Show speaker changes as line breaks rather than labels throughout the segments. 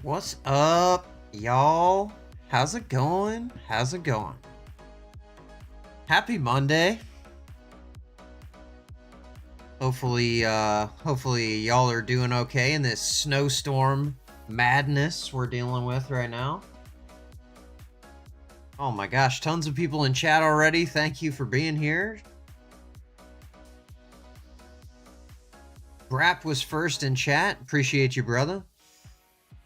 What's up, y'all? How's it going? How's it going? Happy Monday. Hopefully y'all are doing okay in this snowstorm madness we're dealing with right now. Oh my gosh, tons of people in chat already. Thank you for being here. Brap was first in chat. Appreciate you, brother.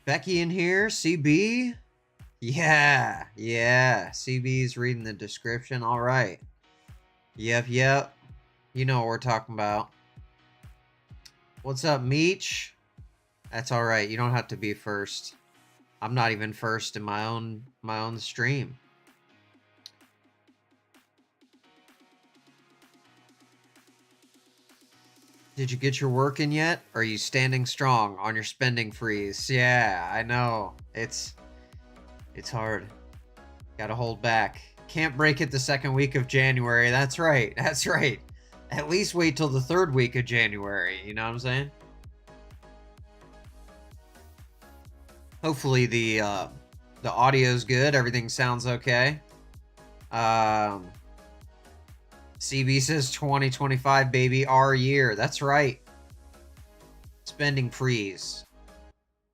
Becky in here. CB. Yeah. CB's reading the description. All right. Yep. You know what we're talking about. What's up, Meech? That's all right. You don't have to be first. I'm not even first in my own stream. Did you get your work in yet? Or are you standing strong on your spending freeze? Yeah, I know. It's hard. Gotta hold back. Can't break it the second week of January. That's right. At least wait till the third week of January. You know what I'm saying? Hopefully the audio's good. Everything sounds okay. CB says 2025, baby, our year. That's right. Spending freeze.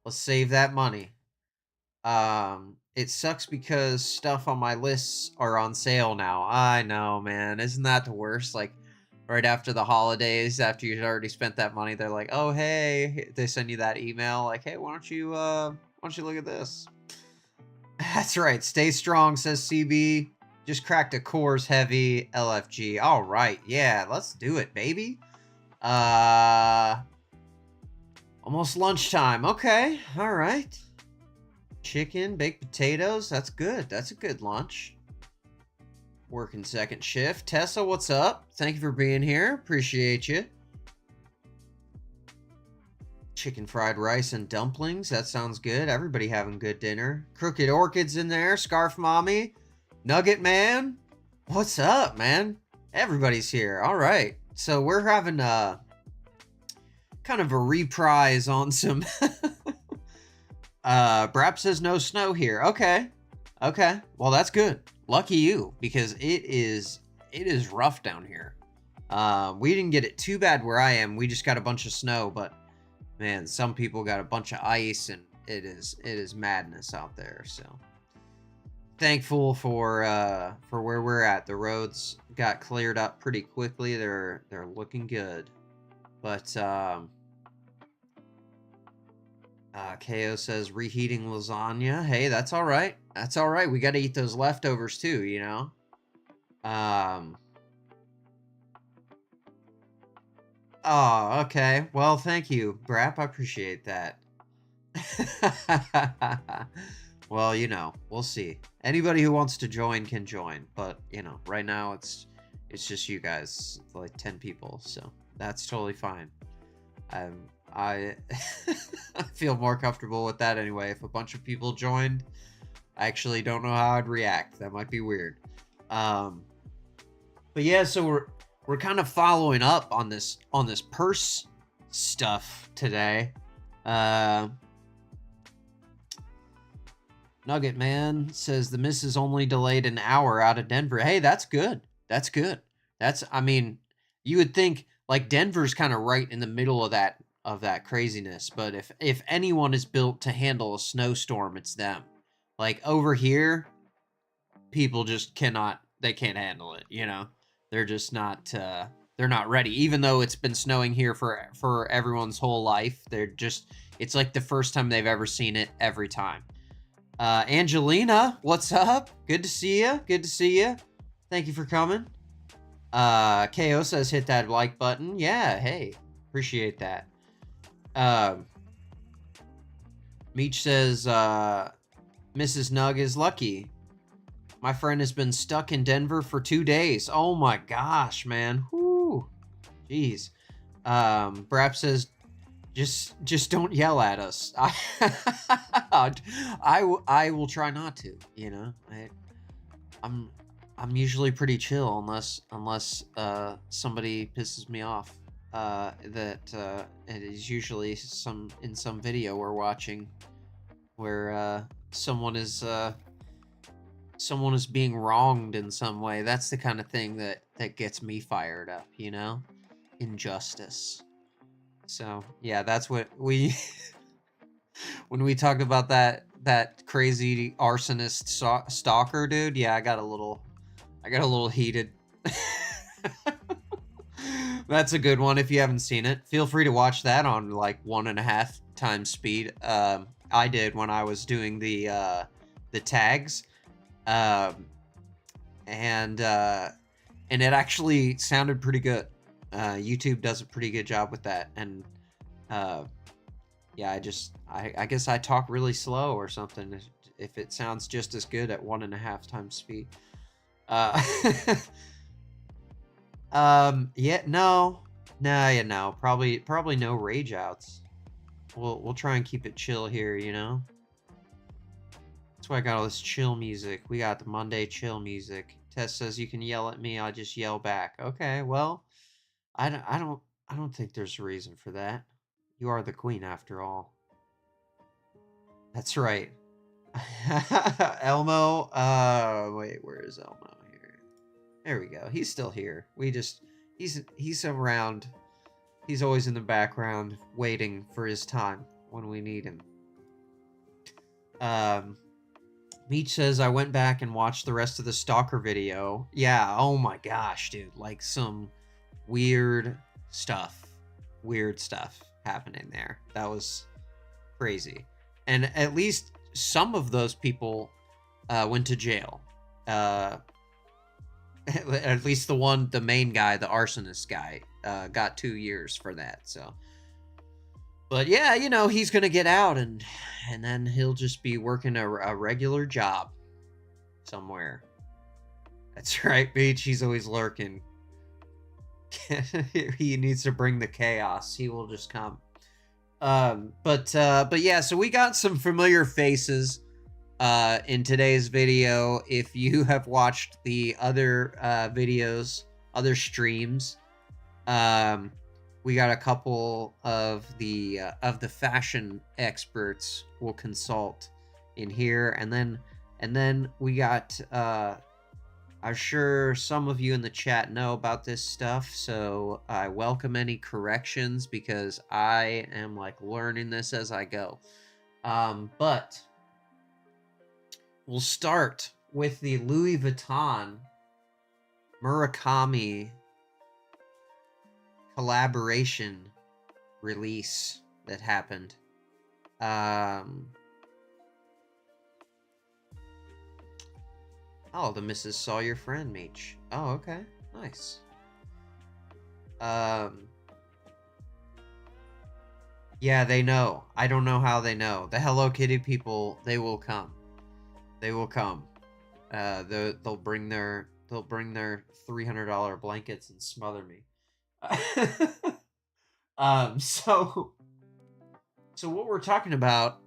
Let's save that money. It sucks because stuff on my lists are on sale now. I know, man. Isn't that the worst? Like, right after the holidays, after you've already spent that money, they're like, oh, hey. They send you that email like, hey, why don't you look at this? That's right. Stay strong, says CB. Just cracked a Coors Heavy LFG. All right. Yeah, let's do it, baby. Almost lunchtime. Okay. All right. Chicken, baked potatoes. That's good. That's a good lunch. Working second shift. Tessa, what's up? Thank you for being here. Appreciate you. Chicken fried rice and dumplings. That sounds good. Everybody having good dinner. Crooked Orchids in there. Scarf Mommy. Nugget Man, what's up, man? Everybody's here. All right. So we're having a kind of a reprise on some Brap says no snow here. Okay. Well, that's good. Lucky you, because it is rough down here. We didn't get it too bad where I am. We just got a bunch of snow, but man, some people got a bunch of ice, and it is madness out there. So thankful for where we're at. The roads got cleared up pretty quickly. They're looking good. But KO says reheating lasagna. Hey, that's all right. That's all right. We got to eat those leftovers too, you know. Oh, okay. Well, thank you, Brap. I appreciate that. Well, you know, we'll see. Anybody who wants to join can join, but you know, right now it's just you guys, like 10 people, so that's totally fine. I I feel more comfortable with that anyway. If a bunch of people joined, I actually don't know how I'd react. That might be weird. But yeah, so we're kind of following up on this purse stuff today. Nugget Man says the miss is only delayed an hour out of Denver. Hey, that's good. That's good. I mean, you would think like Denver's kind of right in the middle of that craziness, but if anyone is built to handle a snowstorm, it's them. Like over here, people just can't handle it, you know. They're just not they're not ready. Even though it's been snowing here for everyone's whole life, it's like the first time they've ever seen it every time. Angelina, what's up? Good to see you. Thank you for coming. KO says hit that like button. Yeah, hey, appreciate that. Meech says Mrs. Nug is lucky. My friend has been stuck in Denver for 2 days. Oh my gosh, man. Whoo. Jeez. Brap says just don't yell at us. I will try not to, you know. I'm usually pretty chill unless somebody pisses me off. It is usually in some video we're watching where someone is being wronged in some way. That's the kind of thing that gets me fired up, you know? Injustice. So yeah, that's what we when we talked about that crazy arsonist stalker dude. Yeah, I got a little heated. That's a good one. If you haven't seen it, feel free to watch that on like 1.5 times speed. I did when I was doing the tags, and it actually sounded pretty good. YouTube does a pretty good job with that, and yeah, I guess I talk really slow or something. If it sounds just as good at 1.5 times speed. Yeah, no, probably no rage outs. We'll try and keep it chill here, you know. That's why I got all this chill music. We got the Monday chill music. Tess says you can yell at me, I'll just yell back. Okay, well, I don't think there's a reason for that. You are the queen after all. That's right. Elmo, wait, where is Elmo here? There we go. He's still here. He's around. He's always in the background waiting for his time when we need him. Meech says I went back and watched the rest of the Stalker video. Yeah, oh my gosh, dude. Like some weird stuff happening there. That was crazy. And at least some of those people went to jail. At least the main guy, the arsonist guy, got 2 years for that. So, but yeah, you know, he's gonna get out, and then he'll just be working a regular job somewhere. That's right, Beach. He's always lurking. He needs to bring the chaos. He will just come. But yeah, so we got some familiar faces in today's video. If you have watched the other videos, other streams, we got a couple of the fashion experts we'll consult in here, and then we got I'm sure some of you in the chat know about this stuff, so I welcome any corrections because I am like learning this as I go. But we'll start with the Louis Vuitton Murakami collaboration release that happened. Oh, the missus saw your friend, Meech. Oh, okay. Nice. Yeah, they know. I don't know how they know. The Hello Kitty people, they will come. They will come. They'll bring their $300 blankets and smother me. So what we're talking about,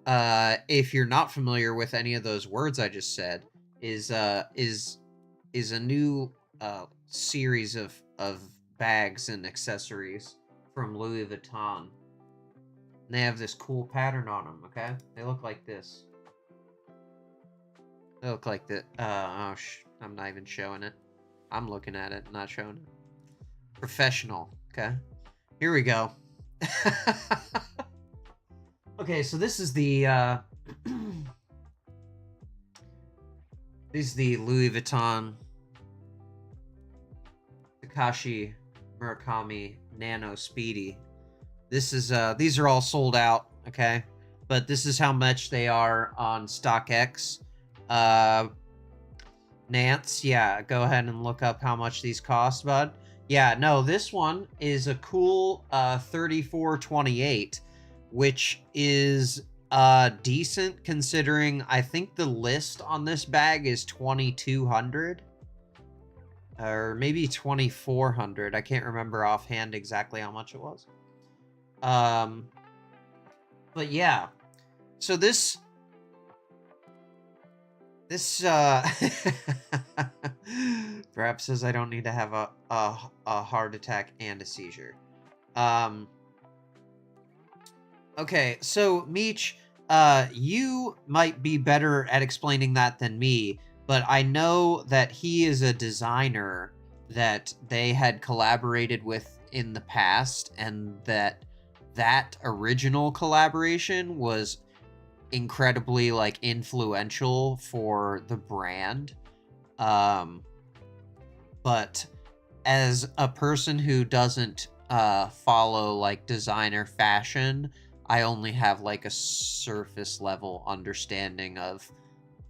if you're not familiar with any of those words I just said, is a new series of bags and accessories from Louis Vuitton. And they have this cool pattern on them. Okay, they look like this. They look like that. I'm not even showing it. I'm looking at it, not showing it. Professional. Okay, here we go. Okay, so this is the Louis Vuitton Takashi Murakami Nano Speedy. This is these are all sold out, okay? But this is how much they are on StockX. Nance, yeah, go ahead and look up how much these cost, bud. Yeah, no, this one is a cool $34.28, which is decent considering I think the list on this bag is $2,200 or maybe $2,400. I can't remember offhand exactly how much it was. But yeah, so this perhaps says I don't need to have a heart attack and a seizure. Okay, so Meech, you might be better at explaining that than me, but I know that he is a designer that they had collaborated with in the past, and that original collaboration was incredibly like influential for the brand. But as a person who doesn't follow like designer fashion, I only have like a surface level understanding of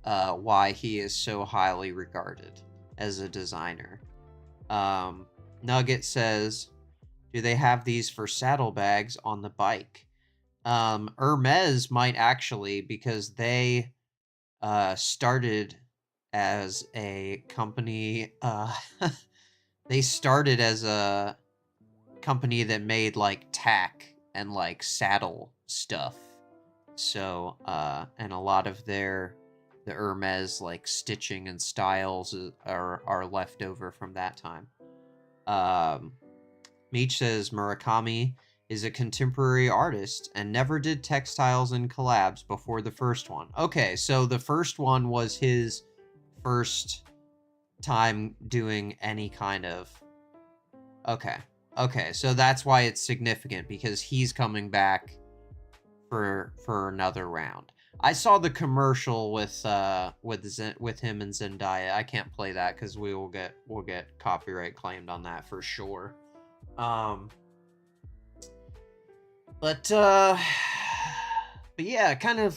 why he is so highly regarded as a designer. Nugget says, do they have these for saddlebags on the bike? Hermes might actually, because they started as a company. They started as a company that made like tack and like saddle stuff. So, and a lot of the Hermes like stitching and styles are left over from that time. Meech says Murakami is a contemporary artist and never did textiles and collabs before the first one. Okay, so the first one was his first time doing any kind of... Okay, so that's why it's significant, because he's coming back for another round. I saw the commercial with him and Zendaya. I can't play that because we'll get copyright claimed on that for sure. But yeah, kind of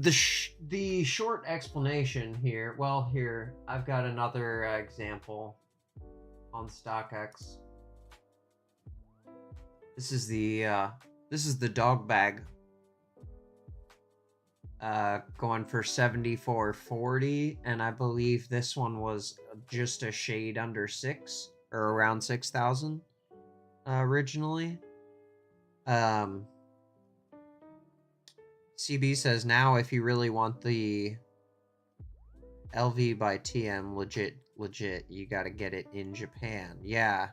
the short explanation here. Well, here I've got another example on StockX. This is the dog bag, going for $74.40, and I believe this one was just a shade under 6 or around 6,000 originally. CB says, now if you really want the LV by TM legit, you got to get it in Japan. Yeah,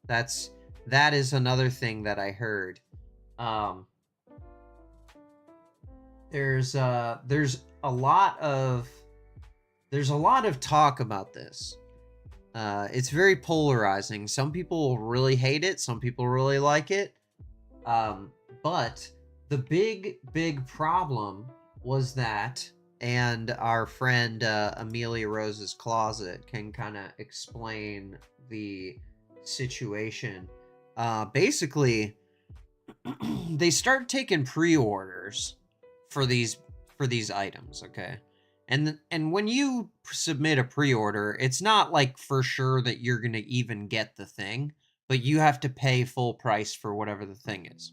that is another thing that I heard. There's a lot of talk about this. It's very polarizing. Some people really hate it, some people really like it. But the big problem was that, and our friend Amelia Rose's Closet can kind of explain the situation. Basically, they start taking pre-orders for these items, okay? And when you submit a pre-order, it's not like for sure that you're going to even get the thing, but you have to pay full price for whatever the thing is.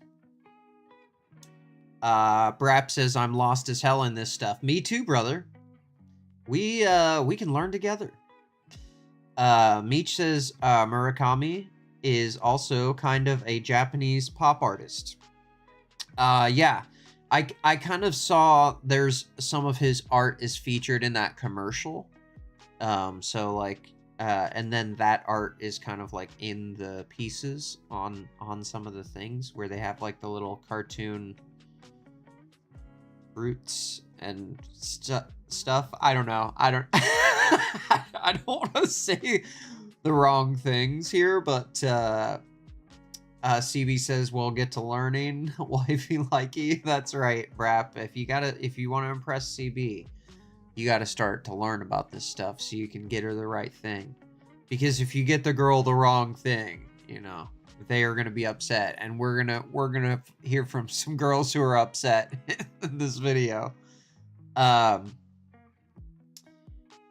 Brap says, I'm lost as hell in this stuff. Me too, brother. We can learn together. Meech says, Murakami is also kind of a Japanese pop artist. Yeah, I kind of saw there's some of his art is featured in that commercial. So like, and then that art is kind of like in the pieces on some of the things where they have like the little cartoon fruits and stuff. I don't know. I don't I don't want to say the wrong things here, but CB says we'll get to learning. Wifey likey. That's right, Brap. If you want to impress CB, you gotta start to learn about this stuff so you can get her the right thing. Because if you get the girl the wrong thing, you know, they are gonna be upset, and we're gonna hear from some girls who are upset in this video.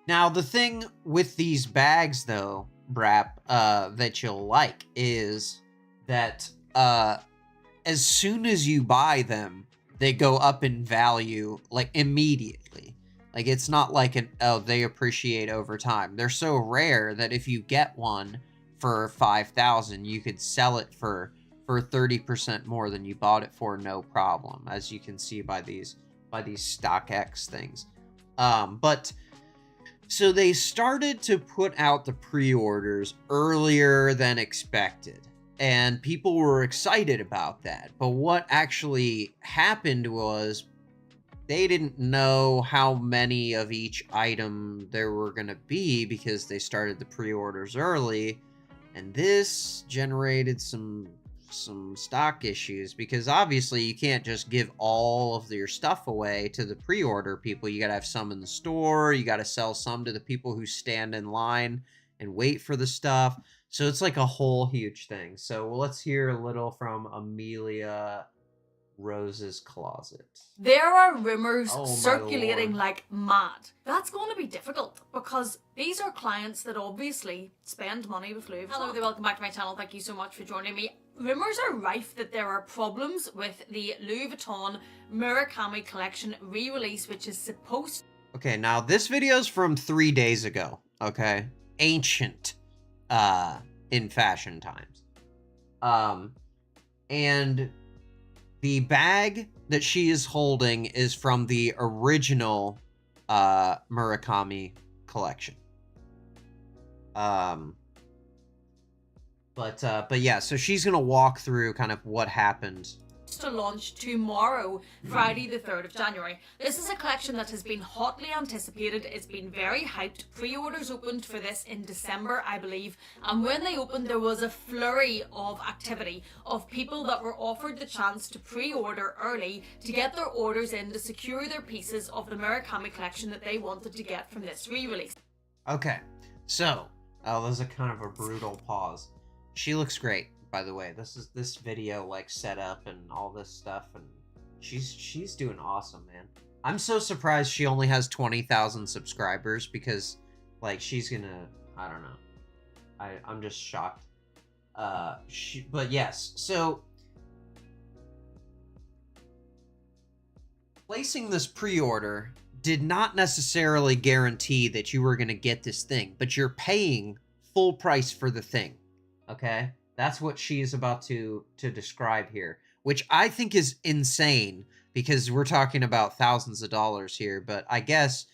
Now the thing with these bags, though, Brap, that you'll like is that as soon as you buy them, they go up in value like immediately. Like it's not like they appreciate over time. They're so rare that if you get one for 5,000, you could sell it for 30% more than you bought it for, no problem, as you can see by these StockX things. But so they started to put out the pre-orders earlier than expected. and people were excited about that. But what actually happened was they didn't know how many of each item there were going to be because they started the pre-orders early, and this generated some stock issues, because obviously you can't just give all of your stuff away to the pre-order people. You got to have some in the store, you got to sell some to the people who stand in line and wait for the stuff. So it's like a whole huge thing. So let's hear a little from Amelia Rose's closet.
There are rumors
Lord.
circulating like mad. That's going to be difficult because these are clients that obviously spend money with Louis Vuitton. Hello there, welcome back to my channel. Thank you so much for joining me. Rumors are rife that there are problems with the Louis Vuitton Murakami collection re-release, which is supposed...
Okay, now this video's from 3 days ago, okay? Ancient, in fashion times. And the bag that she is holding is from the original Murakami collection. But yeah, so she's gonna walk through kind of what happened.
To launch tomorrow, Friday the 3rd of January. This is a collection that has been hotly anticipated. It's been very hyped. Pre-orders opened for this in December, I believe, and when they opened there was a flurry of activity of people that were offered the chance to pre-order early to get their orders in to secure their pieces of the Murakami collection that they wanted to get from this re-release.
Okay, so there's a kind of a brutal pause. She looks great, by the way. This video like set up and all this stuff, and she's doing awesome, man. I'm so surprised she only has 20,000 subscribers, because like she's gonna, I don't know, I'm just shocked. But yes, so placing this pre-order did not necessarily guarantee that you were gonna get this thing, but you're paying full price for the thing. Okay, that's what she is about to describe here, which I think is insane, because we're talking about thousands of dollars here. But I guess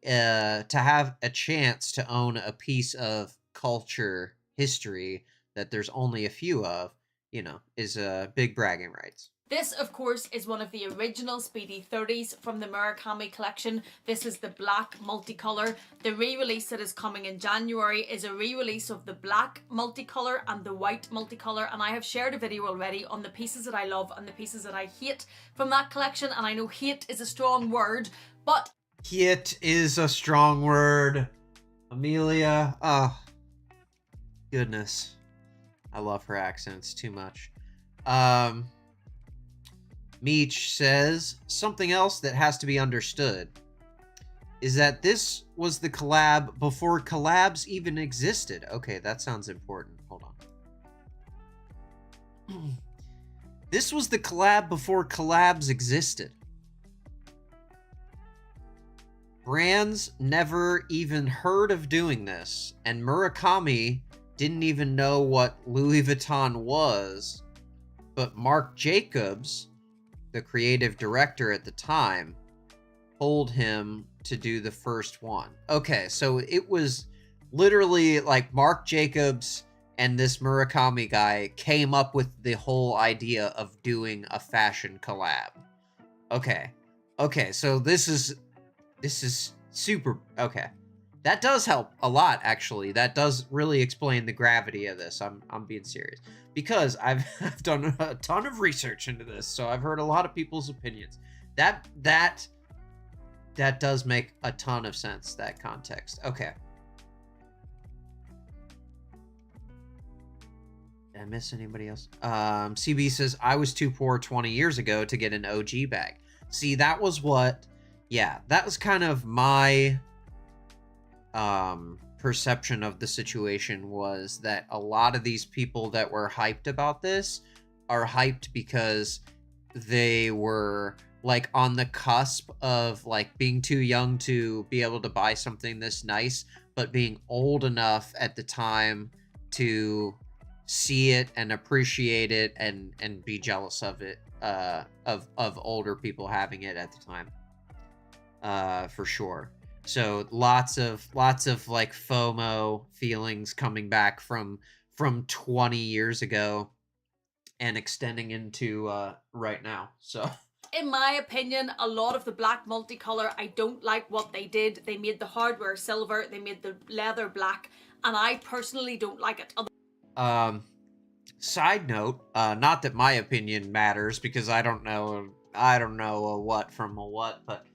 to have a chance to own a piece of culture history that there's only a few of, you know, is a big bragging rights.
This, of course, is one of the original Speedy 30s from the Murakami collection. This is the black multicolor. The re-release that is coming in January is a re-release of the black multicolor and the white multicolor, and I have shared a video already on the pieces that I love and the pieces that I hate from that collection, and I know hate is a strong word, but...
Hate is a strong word. Amelia, oh, goodness. I love her accents too much. Meech says, something else that has to be understood is that this was the collab before collabs even existed. Okay, that sounds important. Hold on. This was the collab before collabs existed. Brands never even heard of doing this, and Murakami didn't even know what Louis Vuitton was, but Marc Jacobs, the creative director at the time, told him to do the first one. Okay, so it was literally like Marc Jacobs and this Murakami guy came up with the whole idea of doing a fashion collab. Okay, so this is super, okay. That does help a lot, actually. That does really explain the gravity of this. I'm being serious. Because I've done a ton of research into this, so I've heard a lot of people's opinions. That does make a ton of sense, that context. Okay. Did I miss anybody else? CB says, I was too poor 20 years ago to get an OG bag. See, that was what... Yeah, that was kind of my... perception of the situation, was that a lot of these people that were hyped about this are hyped because they were like on the cusp of like being too young to be able to buy something this nice, but being old enough at the time to see it and appreciate it and be jealous of it, of older people having it at the time, for sure. So lots of like FOMO feelings coming back from 20 years ago. and extending into right now. So
in my opinion, a lot of the black multicolor, I don't like what they did. They made the hardware silver, they made the leather black, and I personally don't like it.
Side note, not that my opinion matters, because I don't know a what from a what, but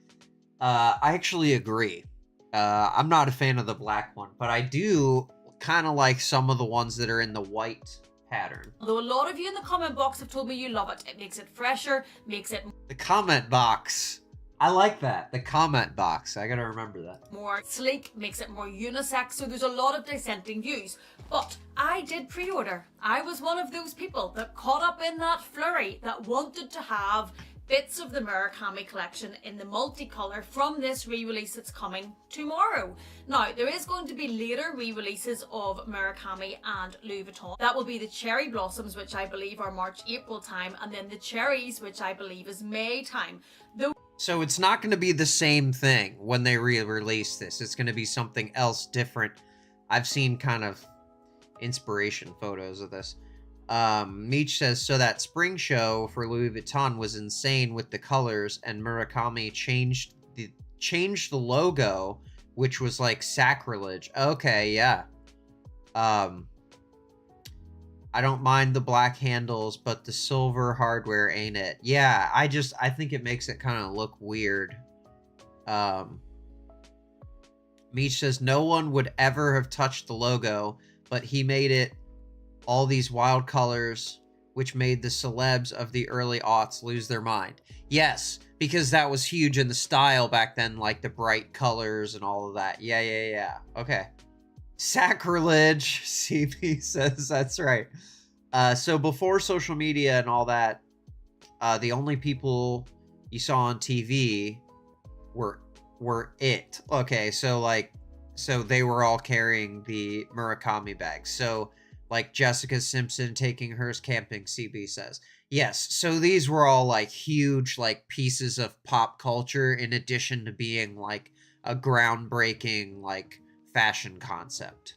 I actually agree. I'm not a fan of the black one, but I do kind of like some of the ones that are in the white pattern.
Although a lot of you in the comment box have told me you love it. It makes it fresher, makes it...
The comment box. I like that. The comment box. I gotta remember that.
More sleek, makes it more unisex, so there's a lot of dissenting views. But I did pre-order. I was one of those people that caught up in that flurry that wanted to have bits of the Murakami collection in the multicolour from this re-release that's coming tomorrow. Now, there is going to be later re-releases of Murakami and Louis Vuitton. That will be the Cherry Blossoms, which I believe are March, April time, and then the Cherries, which I believe is May time.
So it's not going to be the same thing when they re-release this. It's going to be something else different. I've seen kind of inspiration photos of this. Meech says, so that spring show for Louis Vuitton was insane with the colors, and Murakami changed the logo, which was like sacrilege. Okay, yeah. I don't mind the black handles, but the silver hardware ain't it. Yeah, I think it makes it kind of look weird. Meech says, no one would ever have touched the logo, but he made it all these wild colors, which made the celebs of the early aughts lose their mind. Yes, because that was huge in the style back then, like the bright colors and all of that. Yeah. Okay. Sacrilege, CP says that's right. So before social media and all that, the only people you saw on TV were it. Okay, so they were all carrying the Murakami bags. So like Jessica Simpson taking hers camping, CB says. Yes, so these were all like huge like pieces of pop culture in addition to being like a groundbreaking like fashion concept.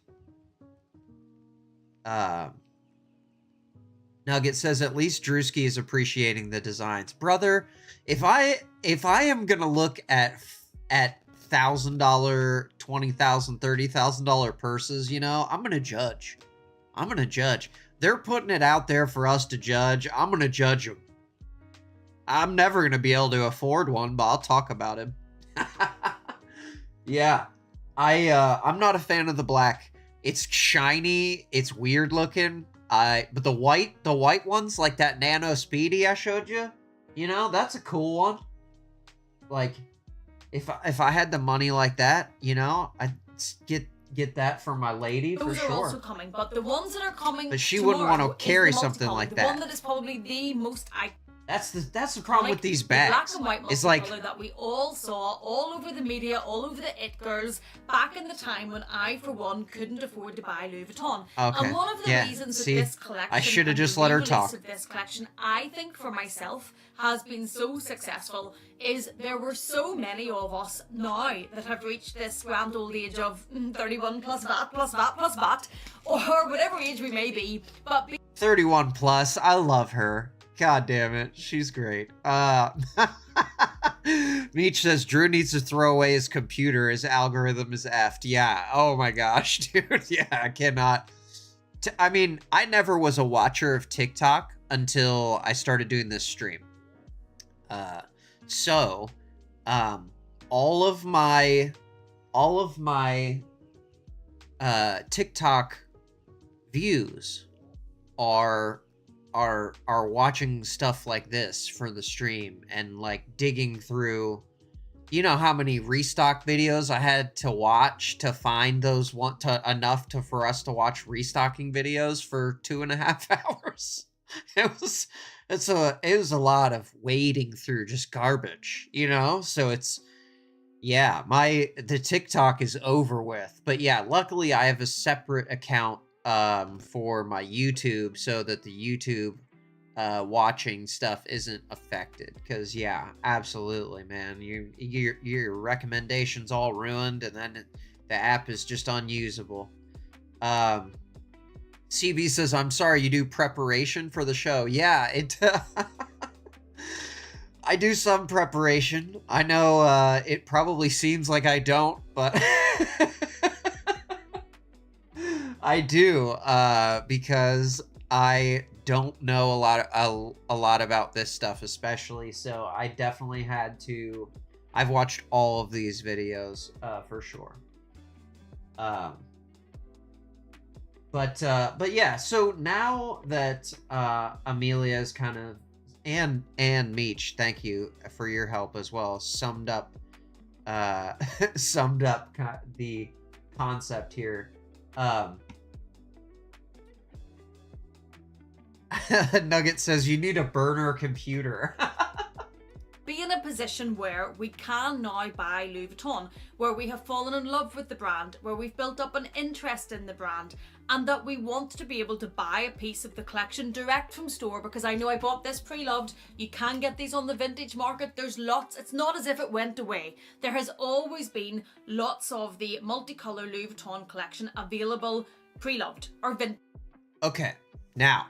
Nugget says at least Drewski is appreciating the designs. Brother, if I am gonna look at $1,000, $20,000, $30,000 purses, you know, I'm gonna judge. They're putting it out there for us to judge. I'm gonna judge them. I'm never gonna be able to afford one, but I'll talk about him. Yeah, I'm not a fan of the black. It's shiny. It's weird looking. But the white ones, like that Nano Speedy I showed you, you know, that's a cool one. Like, if I had the money like that, you know, I'd get that for my lady for sure.
Those are also coming, but the ones that are coming
but she wouldn't want to carry something like that.
The one that is probably the most
That's the problem with these bags.
The black and white
it's like
that we all saw all over the media, all over the it girls back in the time when I, for one, couldn't afford to buy Louis Vuitton.
Okay.
And one of the reasons that this collection,
I should have just let her talk.
Of this collection, I think for myself, has been so successful is there were so many of us now that have reached this grand old age of 31 plus VAT, or whatever age we may be, but
31 plus. I love her. God damn it. She's great. Meech says Drew needs to throw away his computer. His algorithm is effed. Yeah. Oh my gosh, dude. Yeah, I cannot. I mean, I never was a watcher of TikTok until I started doing this stream. So, all of my TikTok views are watching stuff like this for the stream and like digging through, you know how many restock videos I had to watch to find those enough for us to watch restocking videos for 2.5 hours. It was a lot of wading through just garbage, you know? So it's, yeah, the TikTok is over with, but yeah, luckily I have a separate account for my YouTube so that the YouTube watching stuff isn't affected, because yeah, absolutely, man, your recommendations all ruined and then the app is just unusable. CB says, I'm sorry, you do preparation for the show. Yeah, it... I do some preparation. I know it probably seems like I don't, but I do, because I don't know a lot about this stuff, especially. So I definitely had to. I've watched all of these videos for sure. But yeah. So now that Amelia is kind of and Meech, thank you for your help as well. Summed up the concept here. Nugget says you need a burner computer.
Be in a position where we can now buy Louis Vuitton, where we have fallen in love with the brand, where we've built up an interest in the brand, and that we want to be able to buy a piece of the collection direct from store, because I know I bought this pre-loved. You can get these on the vintage market. There's lots. It's not as if it went away. There has always been lots of the multicolour Louis Vuitton collection available pre-loved or vintage.
Okay, now,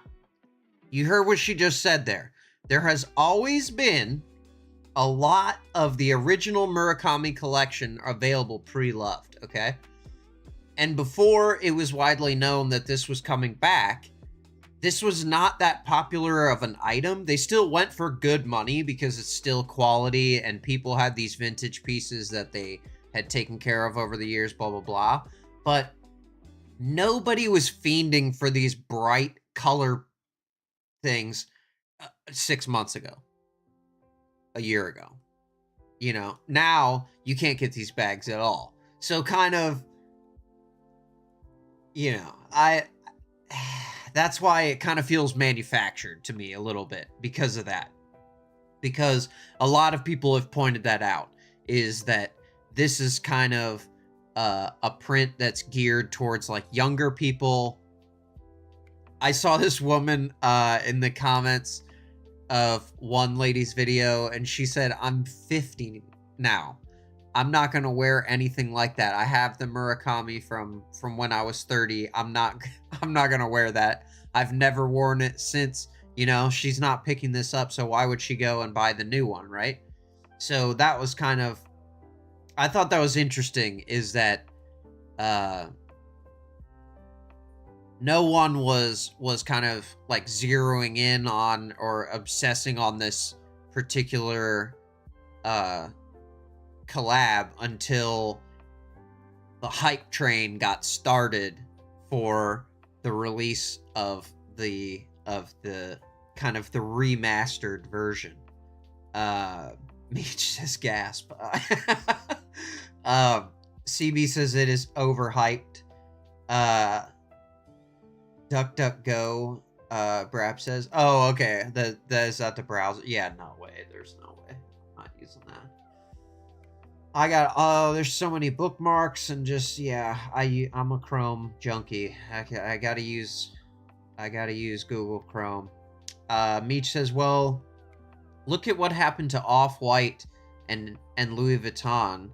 you heard what she just said there. There has always been a lot of the original Murakami collection available pre-loved, okay? And before it was widely known that this was coming back, this was not that popular of an item. They still went for good money because it's still quality and people had these vintage pieces that they had taken care of over the years, blah, blah, blah. But nobody was fiending for these bright color things 6 months ago. A year ago. You know, now you can't get these bags at all. So kind of, you know, that's why it kind of feels manufactured to me a little bit because of that. Because a lot of people have pointed that out, is that this is kind of a print that's geared towards like younger people. I saw this woman in the comments of one lady's video, and she said, I'm 50 now. I'm not going to wear anything like that. I have the Murakami from when I was 30. I'm not going to wear that. I've never worn it since. You know, she's not picking this up, so why would she go and buy the new one, right? So that was kind of, I thought that was interesting, is that no one was kind of like zeroing in on or obsessing on this particular collab until the hype train got started for the release of the kind of the remastered version. Meech says gasp. CB says it is overhyped. DuckDuckGo, Brap says, oh, okay, that is at the browser. Yeah, no way, there's no way. I'm not using that. I got, oh, there's so many bookmarks and just, yeah, I'm a Chrome junkie. I gotta use Google Chrome. Meech says, well, look at what happened to Off-White and Louis Vuitton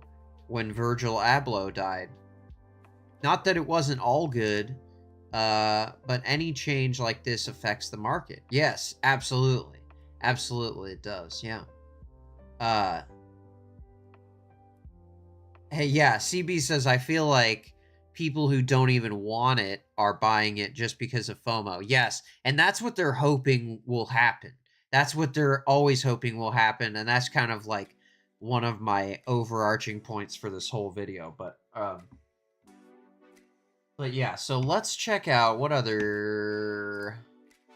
when Virgil Abloh died. Not that it wasn't all good, but any change like this affects the market. Yes, absolutely. Absolutely it does, yeah. Hey, yeah, CB says, I feel like people who don't even want it are buying it just because of FOMO. Yes, and that's what they're hoping will happen. That's what they're always hoping will happen, and that's kind of like one of my overarching points for this whole video. But yeah, so let's check out what other...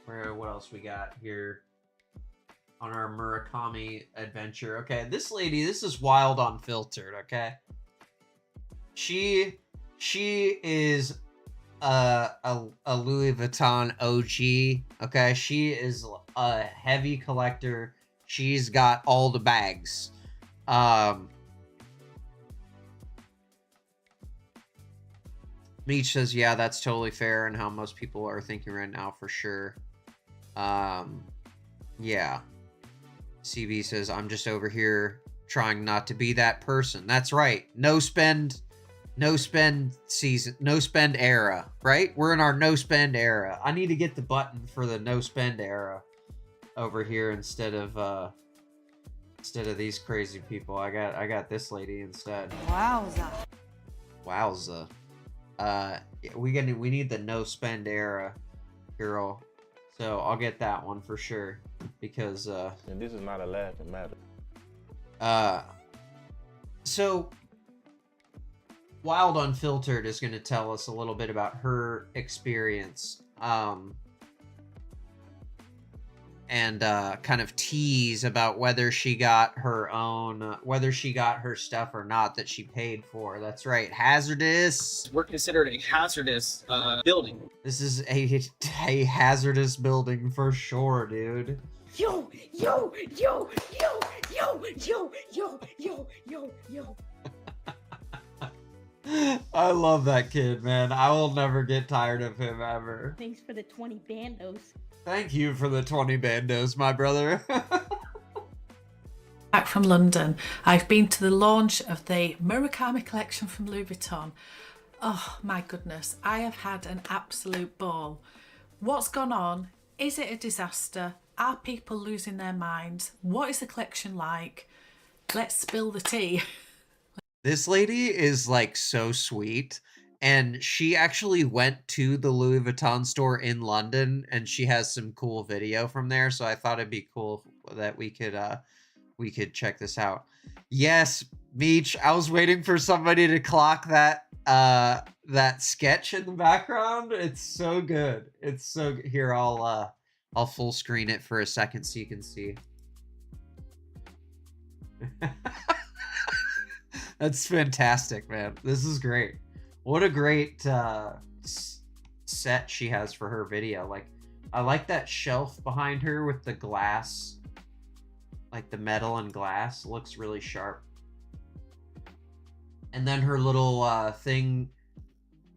what else we got here on our Murakami adventure. Okay, this lady, this is Wild Unfiltered, okay? She is a Louis Vuitton OG, okay? She is a heavy collector. She's got all the bags. Meech says, yeah, that's totally fair and how most people are thinking right now, for sure. Yeah. CB says, I'm just over here trying not to be that person. That's right. No spend no spend season, no spend era, right? We're in our no spend era. I need to get the button for the no spend era over here instead of these crazy people. I got this lady instead.
Wowza.
Wowza. We need the no spend era girl. So I'll get that one for sure because
and this is not a laughing matter.
So Wild Unfiltered is going to tell us a little bit about her experience. And kind of tease about whether she got her own, whether she got her stuff or not that she paid for. That's right, hazardous.
We're considered a hazardous building.
This is a hazardous building for sure, dude.
Yo, yo, yo, yo, yo, yo, yo, yo, yo, yo.
I love that kid, man. I will never get tired of him ever.
Thanks for the 20 bandos.
Thank you for the 20 bandos, my brother.
Back from London, I've been to the launch of the Murakami collection from Louis Vuitton. Oh my goodness, I have had an absolute ball. What's gone on? Is it a disaster? Are people losing their minds? What is the collection like? Let's spill the tea.
This lady is like so sweet. And she actually went to the Louis Vuitton store in London, and she has some cool video from there. So I thought it'd be cool that we could check this out. Yes, Meech, I was waiting for somebody to clock that that sketch in the background. It's so good. It's so good. Here, I'll full screen it for a second so you can see. That's fantastic, man. This is great. What a great set she has for her video. Like, I like that shelf behind her with the glass, like the metal and glass. Looks really sharp. And then her little thing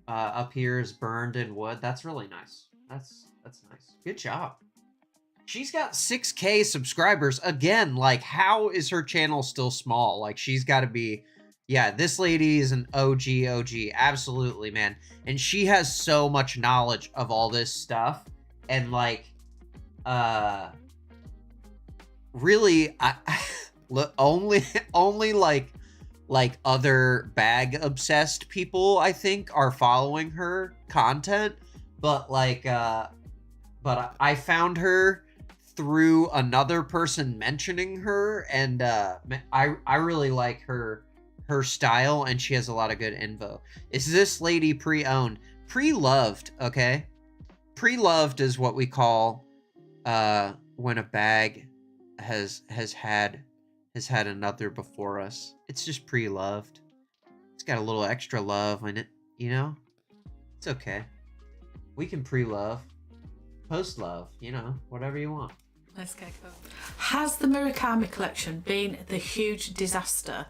up here is burned in wood. That's really nice. That's nice. Good job. She's got 6K subscribers. Again, like, how is her channel still small? Like, she's got to be... Yeah, this lady is an OG. Absolutely, man. And she has so much knowledge of all this stuff. And, like, really, only like other bag obsessed people, I think, are following her content. But, like, but I found her through another person mentioning her. And I really like her style, and she has a lot of good info. Is this lady pre-owned? Pre-loved, okay? Pre-loved is what we call when a bag has had another before us. It's just pre-loved. It's got a little extra love in it, you know? It's okay. We can pre-love, post-love, you know, whatever you want.
Let's get going. Has the Murakami collection been the huge disaster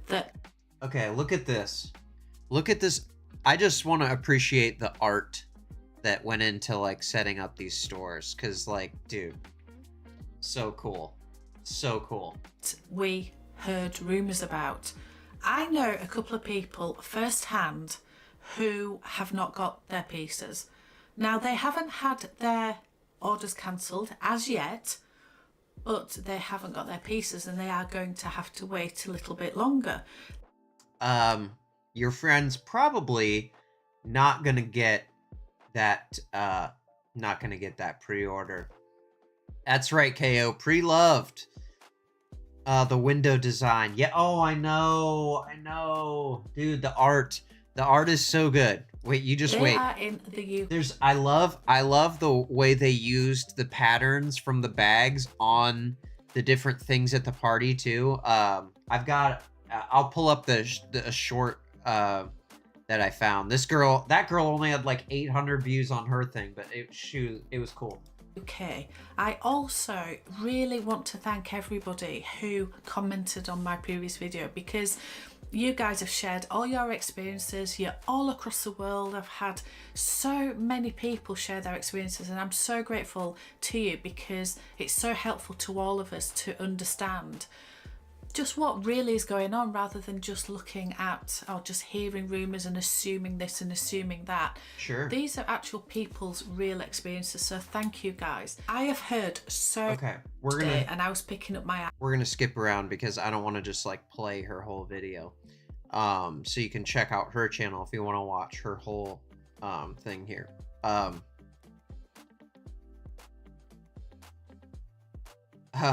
that...
Okay, look at this. Look at this. I just want to appreciate the art that went into, like, setting up these stores. Because, like, dude, so cool. So cool.
We heard rumours about. I know a couple of people firsthand who have not got their pieces. Now, they haven't had their orders cancelled as yet, but they haven't got their pieces and they are going to have to wait a little bit longer.
Your friend's probably not gonna get that pre-order. That's right, KO. Pre-loved. The window design. Yeah, oh, I know. Dude, the art is so good. Wait, you just wait.
They are in the UK.
I love the way they used the patterns from the bags on the different things at the party too. I'll pull up the short that I found. That girl only had like 800 views on her thing, but it was cool.
Okay, I also really want to thank everybody who commented on my previous video, because you guys have shared all your experiences. You're all across the world. I've had so many people share their experiences, and I'm so grateful to you because it's so helpful to all of us to understand just what really is going on, rather than just looking at or just hearing rumours and assuming this and assuming that.
Sure.
These are actual people's real experiences, so thank you guys. I have heard so
Okay,
today, and I was picking up my...
we're gonna skip around because I don't want to just like play her whole video. So you can check out her channel if you want to watch her whole thing here.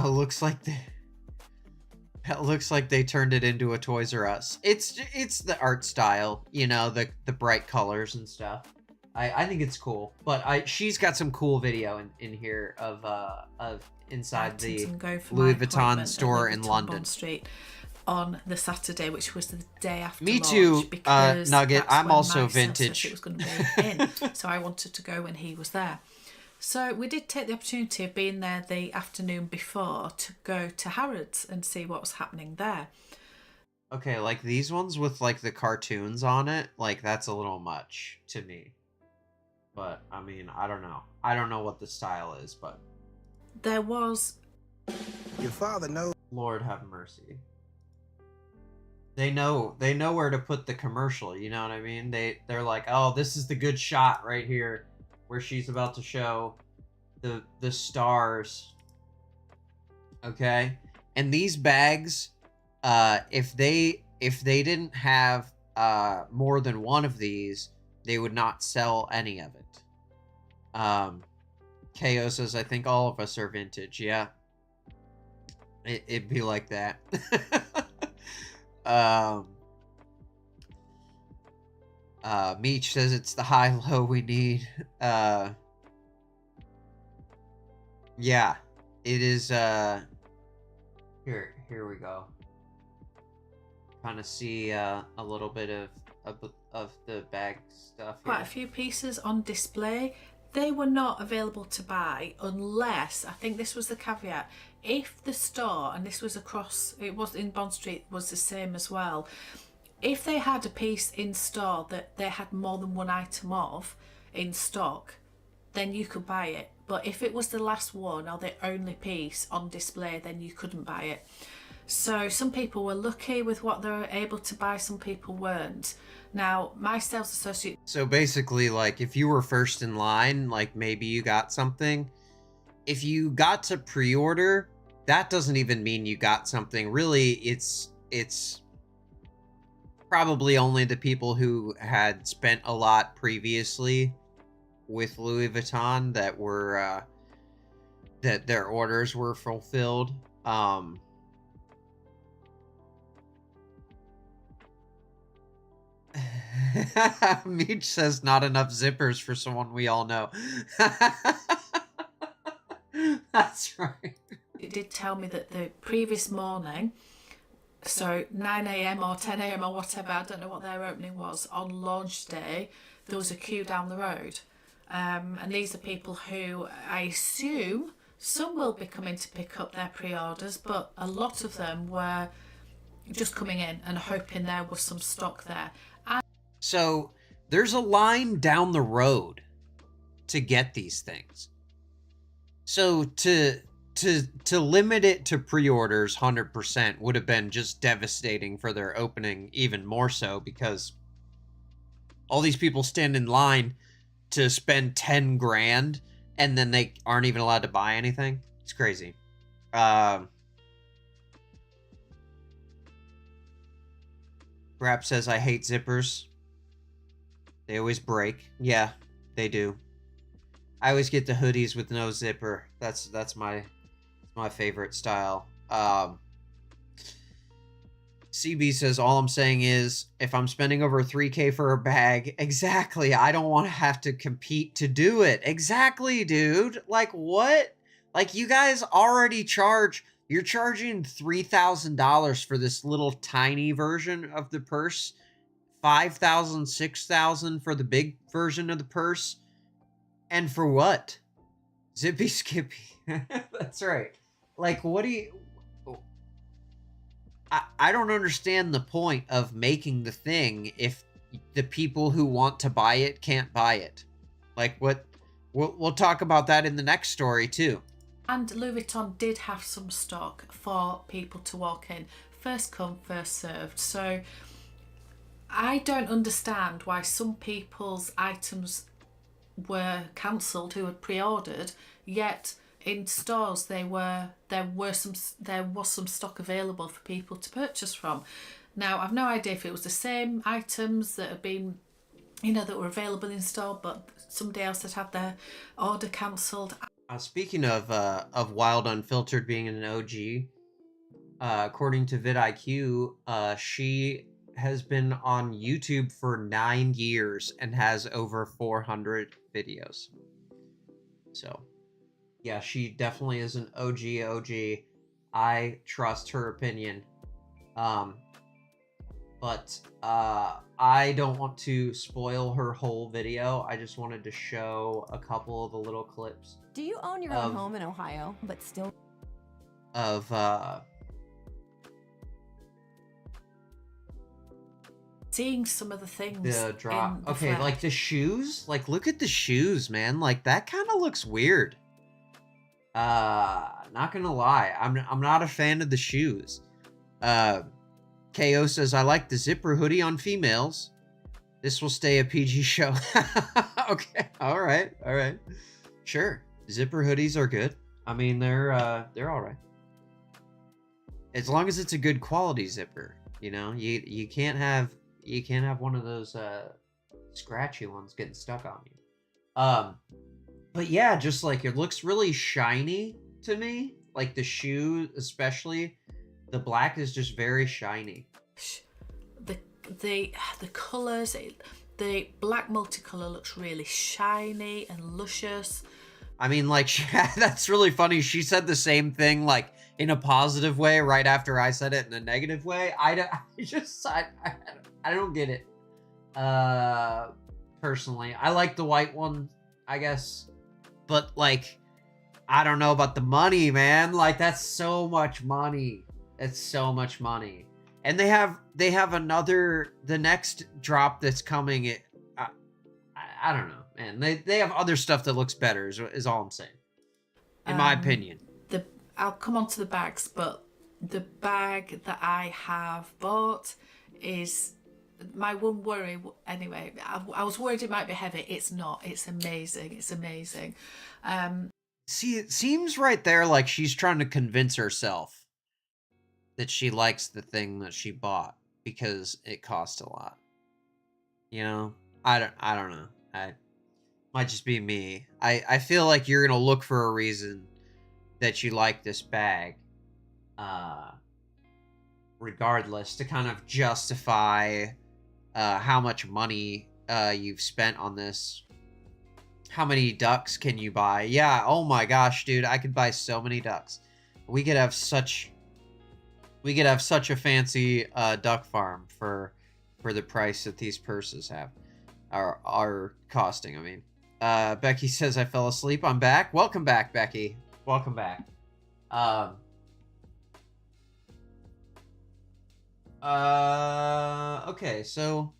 Looks like it looks like they turned it into a Toys R Us. It's the art style, you know, the bright colors and stuff. I think it's cool, but she's got some cool video in here of inside the Louis Vuitton store in London.
Bond Street on the Saturday, which was the day after
Me
launch,
too,
because
Nugget.
that's
I'm
when
also
my son said
vintage.
it was going to be in, so I wanted to go when he was there. So we did take the opportunity of being there the afternoon before to go to Harrods and see what was happening there.
Okay, like these ones with like the cartoons on it, like that's a little much to me. But I mean, I don't know. I don't know what the style is, but
There was...
Your father knows.
Lord have mercy. They know where to put the commercial, you know what I mean? They're like, "Oh, this is the good shot right here where she's about to show the stars." Okay? And these bags, if they didn't have more than one of these, they would not sell any of it. KO says, "I think all of us are vintage." Yeah. It'd be like that. Meech says it's the high-low we need. Yeah, it is. Here we go. Kind of see a little bit of the bag stuff here.
Quite a few pieces on display. They were not available to buy unless, I think this was the caveat, if the store, and this was across, it was in Bond Street, was the same as well. If they had a piece in store that they had more than one item of in stock, then you could buy it. But if it was the last one or the only piece on display, then you couldn't buy it. So some people were lucky with what they were able to buy, some people weren't. Now, my sales associate...
So basically, like, if you were first in line, like, maybe you got something. If you got to pre-order, that doesn't even mean you got something. Really, it's probably only the people who had spent a lot previously with Louis Vuitton that were, that their orders were fulfilled. Meech says not enough zippers for someone we all know. That's right.
It did tell me that the previous morning, so 9 a.m. or 10 a.m. or whatever, I don't know what their opening was, on launch day, there was a queue down the road. And these are people who, I assume, some will be coming to pick up their pre-orders, but a lot of them were just coming in and hoping there was some stock there.
So there's a line down the road to get these things. So to limit it to pre-orders 100% would have been just devastating for their opening, even more so, because all these people stand in line to spend 10 grand and then they aren't even allowed to buy anything. It's crazy. Grab says, I hate zippers. They always break. Yeah, they do. I always get the hoodies with no zipper. That's my favorite style. CB says, all I'm saying is, if I'm spending over $3K for a bag, exactly, I don't want to have to compete to do it. Exactly, dude. Like, what? Like, you guys already charge, you're charging $3,000 for this little tiny version of the purse. $5,000, $6,000 for the big version of the purse. And for what? Zippy Skippy. That's right. Like, what do you... I don't understand the point of making the thing if the people who want to buy it can't buy it. Like, what... We'll talk about that in the next story, too.
And Louis Vuitton did have some stock for people to walk in first come, first served. So I don't understand why some people's items were cancelled who had pre-ordered, yet in stores there was some stock available for people to purchase from. Now I've no idea if it was the same items that had been, that were available in store, but somebody else had had their order cancelled.
Speaking of Wild Unfiltered being an OG, according to vidIQ, she has been on YouTube for 9 years and has over 400 videos. So, yeah, she definitely is an OG. I trust her opinion. But I don't want to spoil her whole video. I just wanted to show a couple of the little clips.
Do you own your own home in Ohio, but still?
Seeing some of the things.
The drop. Okay,
thread.
like the shoes. Like, look at the shoes, man. Like, that kind of looks weird. Not gonna lie. I'm not a fan of the shoes. KO says, I like the zipper hoodie on females. This will stay a PG show. Okay, all right. Sure, zipper hoodies are good. I mean, they're all right. As long as it's a good quality zipper, you can't have one of those scratchy ones getting stuck on you. But yeah, just like it looks really shiny to me. Like the shoe, especially. The black is just very shiny.
The colours, the black multicolour looks really shiny and luscious.
I mean, like, that's really funny. She said the same thing, like, in a positive way right after I said it in a negative way. I don't get it. Personally. I like the white one, I guess. But, like, I don't know about the money, man. Like, that's so much money. It's so much money. And they have the next drop that's coming. I don't know, man. They have other stuff that looks better is all I'm saying. In my opinion.
I'll come on to the bags, but the bag that I have bought is my one worry. Anyway, I was worried it might be heavy. It's not. It's amazing.
See, it seems right there like she's trying to convince herself that she likes the thing that she bought because it cost a lot. I don't know. Might just be me. I feel like you're gonna look for a reason that you like this bag, regardless, to kind of justify how much money you've spent on this. How many ducks can you buy? Yeah, oh my gosh, dude, I could buy so many ducks. We could have such a fancy duck farm for the price that these purses are costing. I mean, Becky says I fell asleep. I'm back. Welcome back, Becky. Welcome back. Okay, so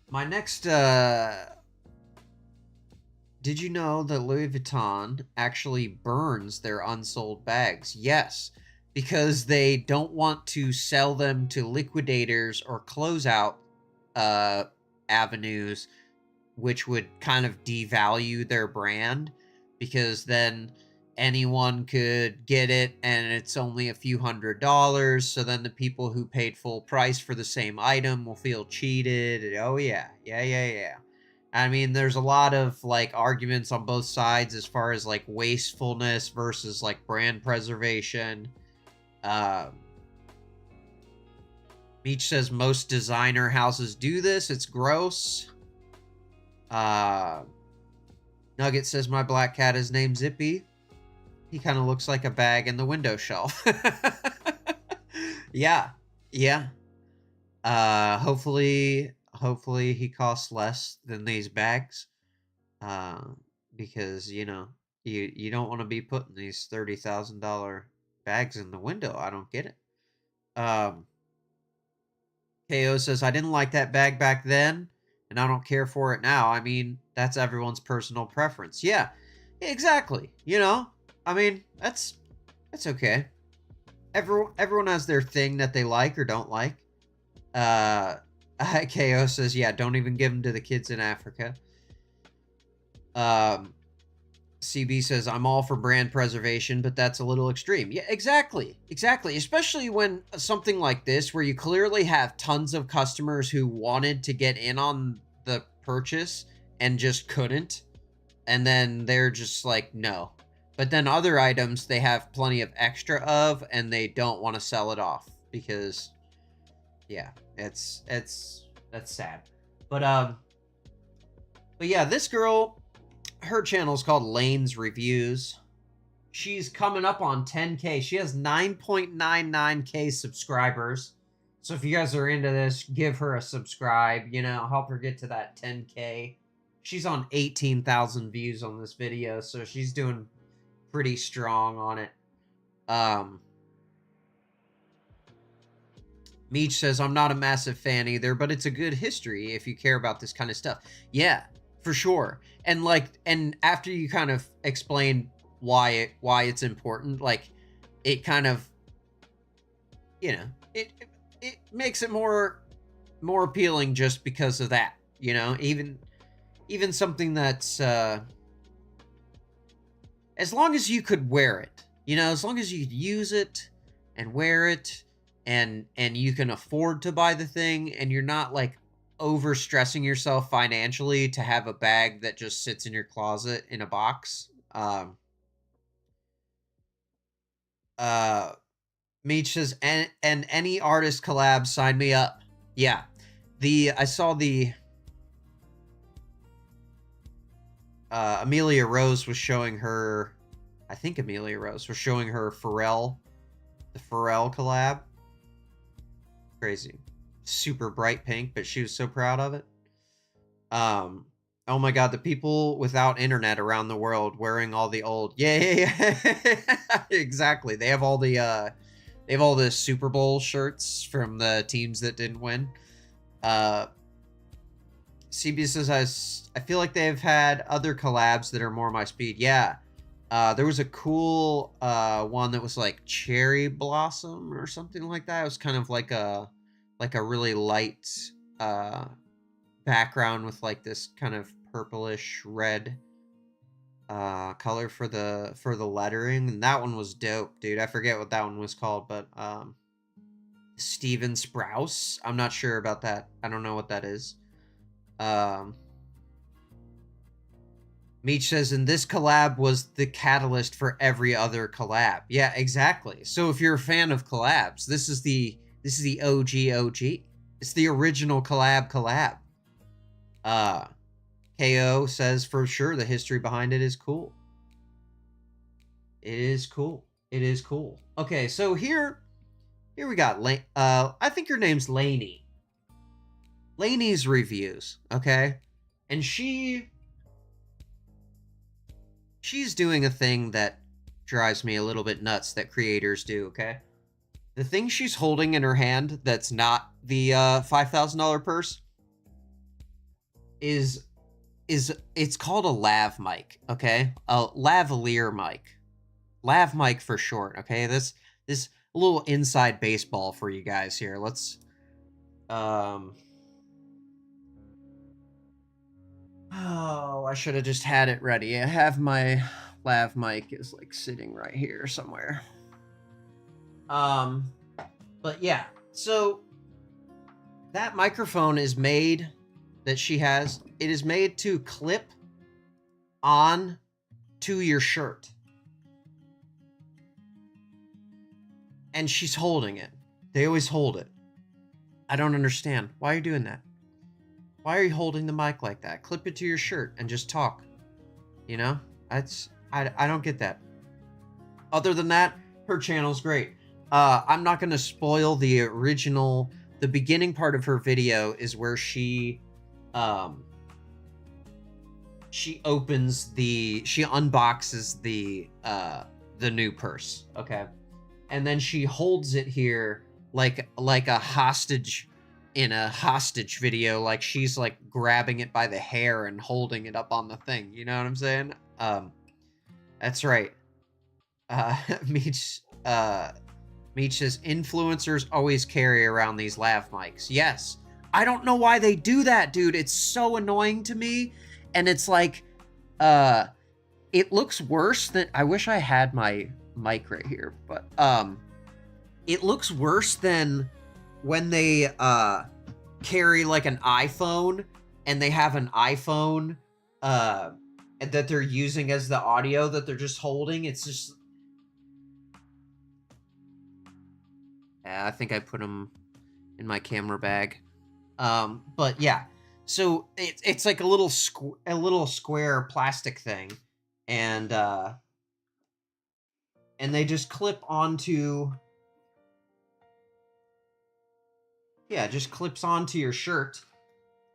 my next did you know that Louis Vuitton actually burns their unsold bags? Yes, because they don't want to sell them to liquidators or closeout avenues, which would kind of devalue their brand, because then anyone could get it and it's only a few $100s. So then the people who paid full price for the same item will feel cheated. Oh yeah. I mean, there's a lot of like arguments on both sides as far as like wastefulness versus like brand preservation. Meech says most designer houses do this. It's gross. Nugget says my black cat is named Zippy. He kind of looks like a bag in the window shelf. Yeah. Hopefully he costs less than these bags. Because, you don't want to be putting these $30,000 bags in the window. I don't get it. KO says, I didn't like that bag back then, and I don't care for it now. I mean, that's everyone's personal preference. Yeah. Exactly. You know, I mean, that's okay. Everyone has their thing that they like or don't like. KO says, yeah, don't even give them to the kids in Africa. CB says, I'm all for brand preservation, but that's a little extreme. Yeah, exactly. Exactly. Especially when something like this, where you clearly have tons of customers who wanted to get in on the purchase and just couldn't. And then they're just like, no. But then other items they have plenty of extra of, and they don't want to sell it off because, yeah, that's sad. But yeah, this girl, her channel is called Lane's Reviews. She's coming up on 10K. She has 9.99K subscribers. So if you guys are into this, give her a subscribe. You know, help her get to that 10K. She's on 18,000 views on this video, so she's doing pretty strong on it. Meech says, I'm not a massive fan either, but it's a good history if you care about this kind of stuff. Yeah, for sure. And like, and after you kind of explain why it's important, like, it kind of, you know, it makes it more appealing just because of that, you know, even something that's, as long as you could wear it, you know, as long as you could use it and wear it, and you can afford to buy the thing, and you're not like over stressing yourself financially to have a bag that just sits in your closet in a box. Meech says, and any artist collab, sign me up. Yeah, I saw the Amelia Rose was showing her, I think Amelia Rose was showing her the Pharrell collab. Crazy. Super bright pink, but she was so proud of it. Oh my god, the people without internet around the world wearing all the old, yeah. Exactly. They have all the Super Bowl shirts from the teams that didn't win. CB says, I feel like they've had other collabs that are more my speed. Yeah. There was a cool one that was like cherry blossom or something like that. It was kind of like a really light background with like this kind of purplish red color for the lettering, and that one was dope, dude. I forget what that one was called, but Steven Sprouse. I'm not sure about that. I don't know what that is. Meech says, and this collab was the catalyst for every other collab. Yeah, exactly. So if you're a fan of collabs, this is the OG. It's the original collab. KO says, for sure, the history behind it is cool. It is cool. Okay, so here we got I think your name's Lainey. Lainey's Reviews, okay? And she's doing a thing that drives me a little bit nuts that creators do, okay? The thing she's holding in her hand that's not the $5,000 purse is it's called a lav mic, okay? A lavalier mic. Lav mic for short, okay? This little inside baseball for you guys here. Let's oh, I should have just had it ready. I have my lav mic is like sitting right here somewhere. But yeah, so that microphone is made, that she has, it is made to clip on to your shirt. And she's holding it. They always hold it. I don't understand. Why are you doing that? Why are you holding the mic like that? Clip it to your shirt and just talk. You know? I don't get that. Other than that, her channel's great. I'm not going to spoil the original. The beginning part of her video is where she unboxes the new purse, okay? And then she holds it here like a hostage in a hostage video, like she's like grabbing it by the hair and holding it up on the thing, you know what I'm saying? That's right. Meech says, influencers always carry around these lav mics. Yes. I don't know why they do that, dude. It's so annoying to me. And it's like, it looks worse than, I wish I had my mic right here, but, it looks worse than when they, carry like an iPhone and they have an iPhone, that they're using as the audio that they're just holding. It's just, I think I put them in my camera bag. But yeah, so it's like a little square plastic thing, and they just clip onto, just clips onto your shirt,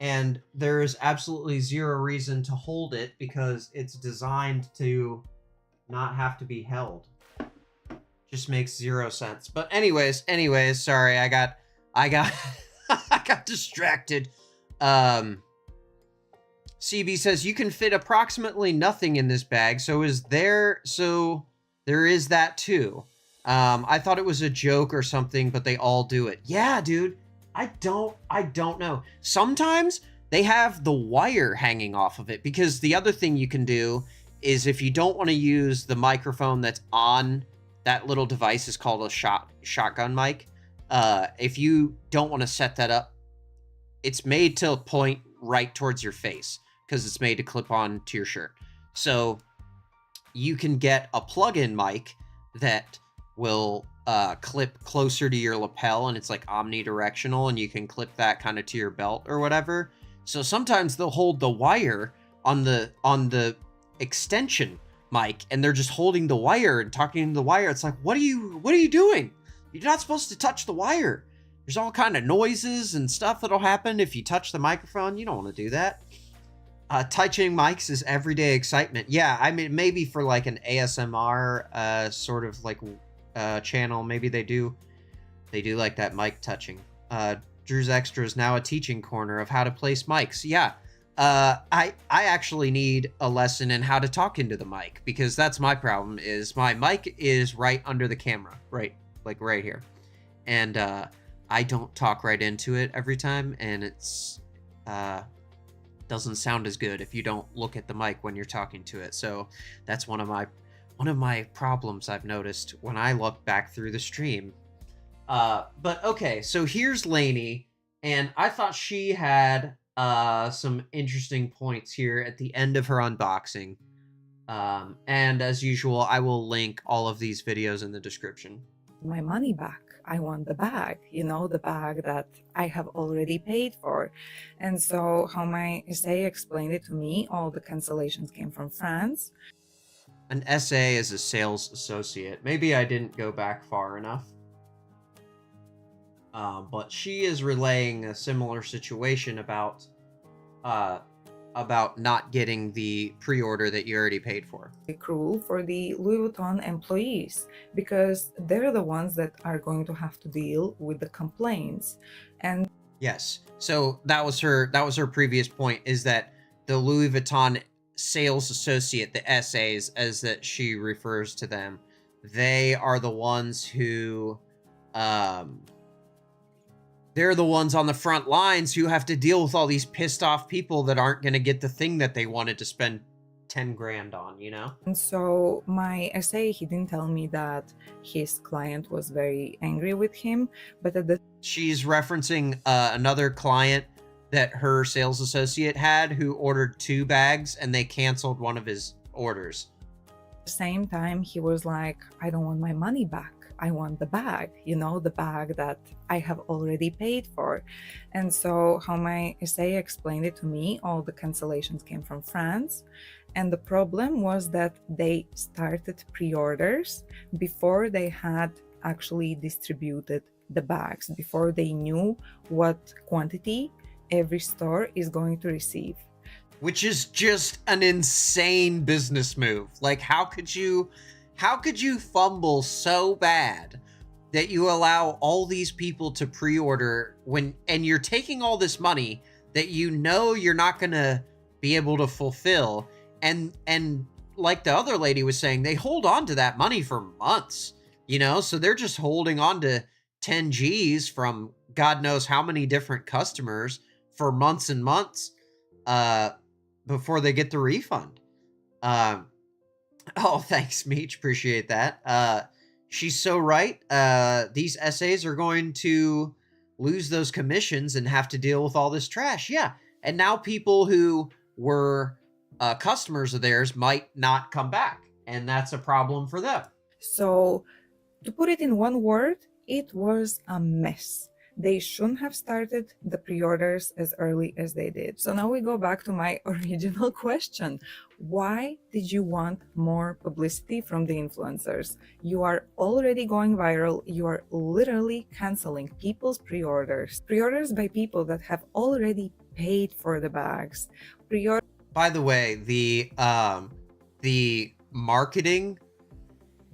and there is absolutely zero reason to hold it because it's designed to not have to be held. Just makes zero sense. But anyways, sorry, I got I got distracted. CB says you can fit approximately nothing in this bag, so there is that too. I thought it was a joke or something, but they all do it. Yeah, dude. I don't know. Sometimes they have the wire hanging off of it, because the other thing you can do is, if you don't want to use the microphone that's on that little device, is called a shotgun mic. If you don't want to set that up, it's made to point right towards your face because it's made to clip on to your shirt. So you can get a plug-in mic that will clip closer to your lapel, and it's like omnidirectional, and you can clip that kind of to your belt or whatever. So sometimes they'll hold the wire on the extension mic, and they're just holding the wire and talking to the wire. It's like, what are you doing? You're not supposed to touch the wire. There's all kind of noises and stuff that'll happen if you touch the microphone. You don't want to do that. Touching mics is everyday excitement. Yeah, I mean, maybe for like an ASMR sort of like channel, maybe they do like that mic touching. Drew's Extra is now a teaching corner of how to place mics. Yeah. I actually need a lesson in how to talk into the mic, because that's my problem. Is my mic is right under the camera, right here, and I don't talk right into it every time, and it's doesn't sound as good if you don't look at the mic when you're talking to it. So that's one of my problems I've noticed when I look back through the stream. But okay, so here's Lainey, and I thought she had some interesting points here at the end of her unboxing. And as usual, I will link all of these videos in the description.
My money back. I want the bag, the bag that I have already paid for. And so how my SA explained it to me, all the cancellations came from France.
An SA is a sales associate. Maybe I didn't go back far enough. But she is relaying a similar situation about not getting the pre-order that you already paid for.
Cruel for the Louis Vuitton employees, because they're the ones that are going to have to deal with the complaints. And
yes, so that was her previous point, is that the Louis Vuitton sales associate, the SAs as that she refers to them, they are the ones who they're the ones on the front lines who have to deal with all these pissed off people that aren't going to get the thing that they wanted to spend 10 grand on, And
so my SA, he didn't tell me that his client was very angry with him, but
she's referencing another client that her sales associate had, who ordered 2 bags and they canceled one of his orders.
At the same time, he was like, I don't want my money back. I want the bag, the bag that I have already paid for. And so how my SA explained it to me, all the cancellations came from France. And the problem was that they started pre-orders before they had actually distributed the bags, before they knew what quantity every store is going to receive.
Which is just an insane business move. Like, how could you fumble so bad that you allow all these people to pre-order and you're taking all this money that you're not going to be able to fulfill, and like the other lady was saying, they hold on to that money for months, you know? So they're just holding on to 10 G's from God knows how many different customers for months and months before they get the refund. Oh, thanks, Meech. Appreciate that. She's so right. These essays are going to lose those commissions and have to deal with all this trash. Yeah. And now people who were customers of theirs might not come back. And that's a problem for them.
So, to put it in one word, it was a mess. They shouldn't have started the pre-orders as early as they did. So now we go back to my original question. Why did you want more publicity from the influencers? You are already going viral. You are literally canceling people's pre-orders. Pre-orders by people that have already paid for the bags.
By the way, the marketing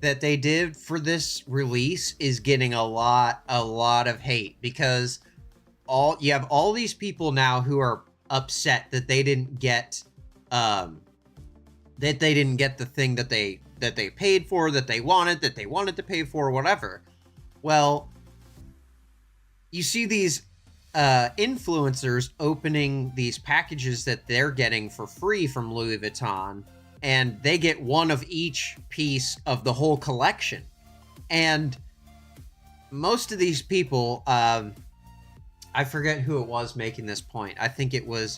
that they did for this release is getting a lot of hate, because you have all these people now who are upset that they didn't get the thing that they paid for, that they wanted to pay for, whatever. Well, you see these influencers opening these packages that they're getting for free from Louis Vuitton, and they get one of each piece of the whole collection. And most of these people, I forget who it was making this point. I think it was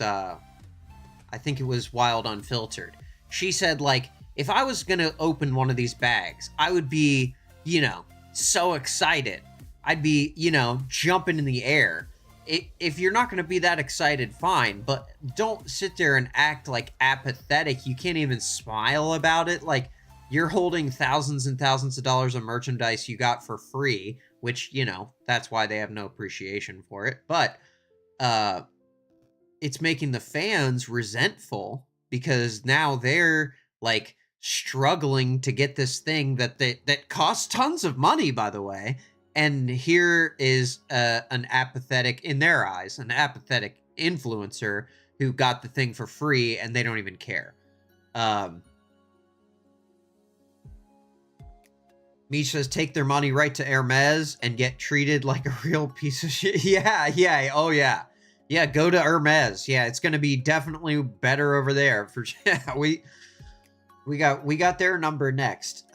Wild Unfiltered. She said, like, if I was gonna open one of these bags, I would be, you know, so excited. I'd be, you know, jumping in the air. If you're not going to be that excited, fine, but don't sit there and act like apathetic. You can't even smile about it. Like, you're holding thousands and thousands of dollars of merchandise you got for free, which, you know, that's why they have no appreciation for it. But it's making the fans resentful, because now they're, like, struggling to get this thing that costs tons of money, by the way. And here is an apathetic, in their eyes, an apathetic influencer who got the thing for free, and they don't even care. Mish says, take their money right to Hermes and get treated like a real piece of shit. Yeah, oh yeah. Yeah, go to Hermes. Yeah, it's going to be definitely better over there. For yeah, we got their number next.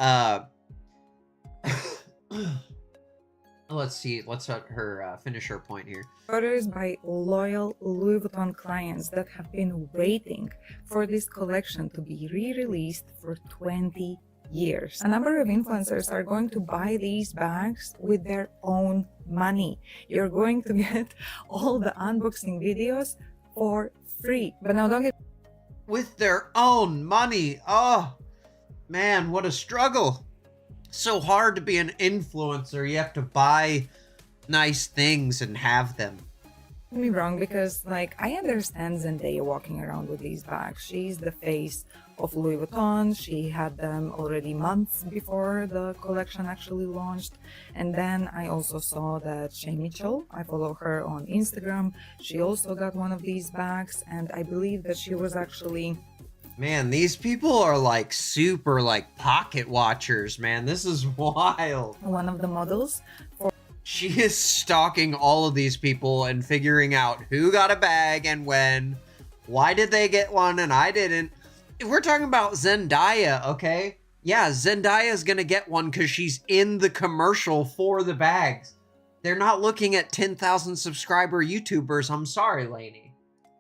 Let's see. Let's let her finish her point here.
Orders by loyal Louis Vuitton clients that have been waiting for this collection to be re-released for 20 years. A number of influencers are going to buy these bags with their own money. You're going to get all the unboxing videos for free. But now don't get...
With their own money. Oh, man, what a struggle. So hard to be an influencer. You have to buy nice things and have them.
Don't get me wrong, because like I understand Zendaya walking around with these bags. She's the face of Louis Vuitton. She had them already months before the collection actually launched. And then I also saw that Shay Mitchell, I follow her on Instagram, she also got one of these bags, and I believe that she was actually...
Man, these people are like super like pocket watchers, man. This is wild.
one of the models for...
She is stalking all of these people and figuring out who got a bag and when. Why did they get one and I didn't? We're talking about Zendaya, okay? Yeah, Zendaya's gonna get one because she's in the commercial for the bags. They're not looking at 10,000 subscriber YouTubers. I'm sorry, Lainey.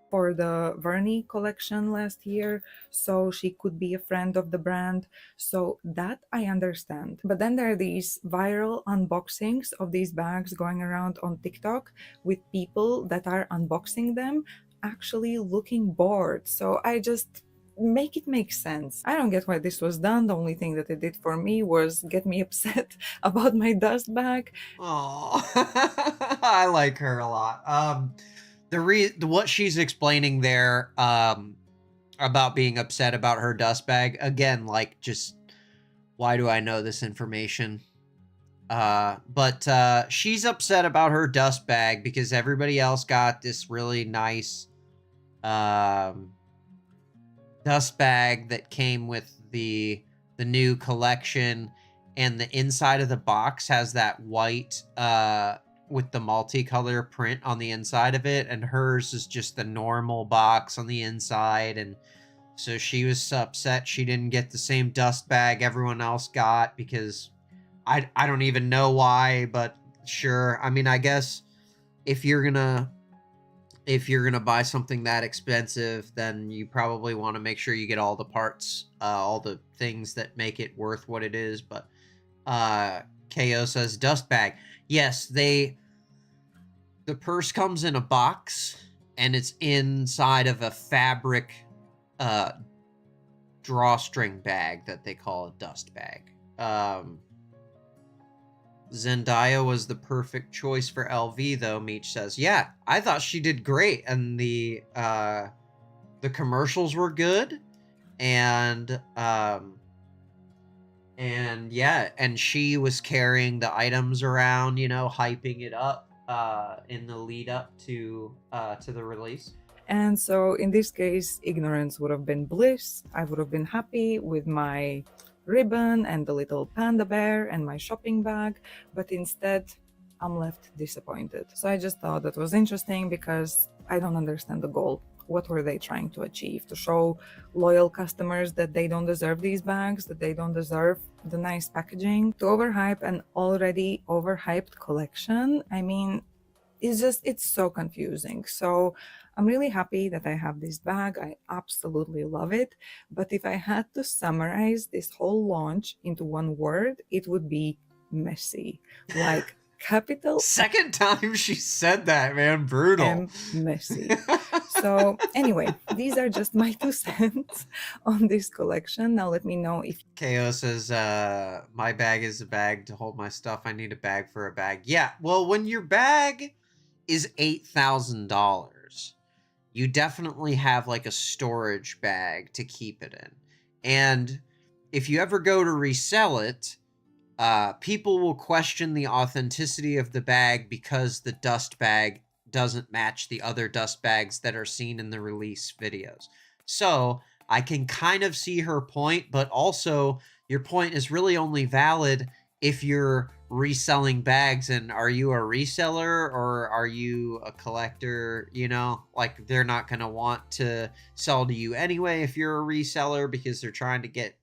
For the Vernie collection last year, so she could be a friend of the brand. So that I understand. But then there are these viral unboxings of these bags going around on TikTok with people that are unboxing them actually looking bored. So I just make it make sense. I don't get why this was done. The only thing that it did for me was get me upset about my dust bag.
Oh, I like her a lot. What she's explaining there about being upset about her dust bag, again, like, just why do I know this information? But she's upset about her dust bag because everybody else got this really nice dust bag that came with the new collection, and the inside of the box has that white with the multicolor print on the inside of it, and hers is just the normal box on the inside. And so she was upset she didn't get the same dust bag everyone else got, because I don't even know why, but sure. I mean, I guess if you're gonna buy something that expensive, then you probably want to make sure you get all the parts, all the things that make it worth what it is. But KO says dust bag. Yes, the purse comes in a box, and it's inside of a fabric drawstring bag that they call a dust bag. Zendaya was the perfect choice for LV, though, Meech says. Yeah, I thought she did great, and the commercials were good, and yeah, and she was carrying the items around, you know, hyping it up in the lead up to the release.
And so in this case, ignorance would have been bliss. I would have been happy with my ribbon and the little panda bear and my shopping bag, but instead I'm left disappointed. So I just thought that was interesting, because I don't understand the goal. What were they trying to achieve? To show loyal customers that they don't deserve these bags, that they don't deserve the nice packaging? To overhype an already overhyped collection? I mean, it's so confusing. So I'm really happy that I have this bag. I absolutely love it. But if I had to summarize this whole launch into one word, it would be messy. Like capital
Second time she said that, man. Brutal.
M messy. So anyway, these are just my 2 cents on this collection. Now let me know if
KO says, my bag is a bag to hold my stuff. I need a bag for a bag. Yeah, well, when your bag is $8,000, you definitely have like a storage bag to keep it in. And if you ever go to resell it, people will question the authenticity of the bag because the dust bag doesn't match the other dust bags that are seen in the release videos. So I can kind of see her point, but also your point is really only valid if you're reselling bags. And are you a reseller or are you a collector? You know, like, they're not going to want to sell to you anyway if you're a reseller, because they're trying to get